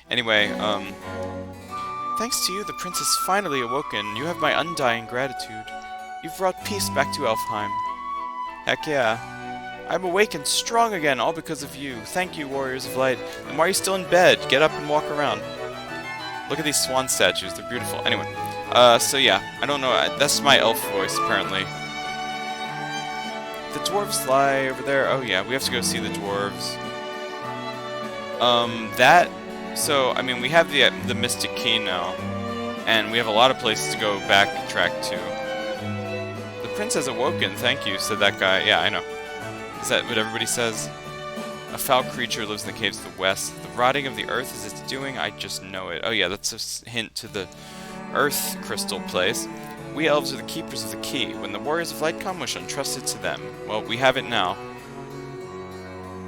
Anyway, thanks to you, the prince has finally awoken. You have my undying gratitude. You've brought peace back to Elfheim. Heck yeah. I'm awake and strong again, all because of you. Thank you, Warriors of Light. And why are you still in bed? Get up and walk around. Look at these swan statues. They're beautiful. Anyway, so yeah. I don't know. That's my elf voice, apparently. The dwarves lie over there. Oh yeah, we have to go see the dwarves. So, I mean, we have the Mystic Key now. And we have a lot of places to go backtrack to. The prince has awoken, thank you, said that guy. Yeah, I know. Is that what everybody says? A foul creature lives in the caves of the west. The rotting of the earth is its doing. I just know it. Oh yeah, that's a hint to the earth crystal place. We elves are the keepers of the key. When the warriors of light come, we shall entrust it to them. Well, we have it now.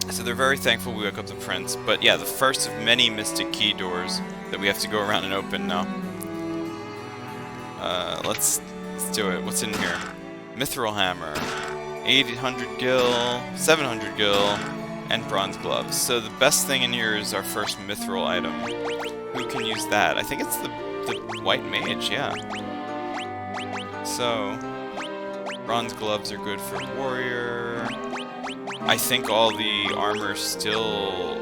So they're very thankful we woke up the prince. But yeah, the first of many mystic key doors that we have to go around and open now. Let's do it. What's in here? Mithril hammer. 800 gil, 700 gil, and bronze gloves. So the best thing in here is our first mithril item. Who can use that? I think it's the white mage, yeah. So, bronze gloves are good for warrior. I think all the armor still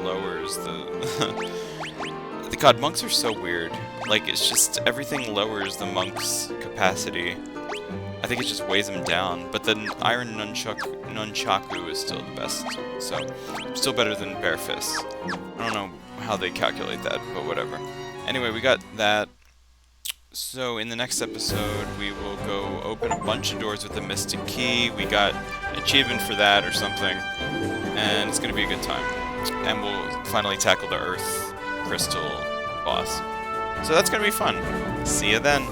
lowers the... God, monks are so weird. Like, it's just, everything lowers the monk's capacity. I think it just weighs them down. But the iron nunchaku is still the best. So, still better than bare fists. I don't know how they calculate that, but whatever. Anyway, we got that. So in the next episode, we will go open a bunch of doors with the Mystic Key. We got an achievement for that or something, and it's going to be a good time. And we'll finally tackle the Earth Crystal boss. So that's going to be fun. See you then.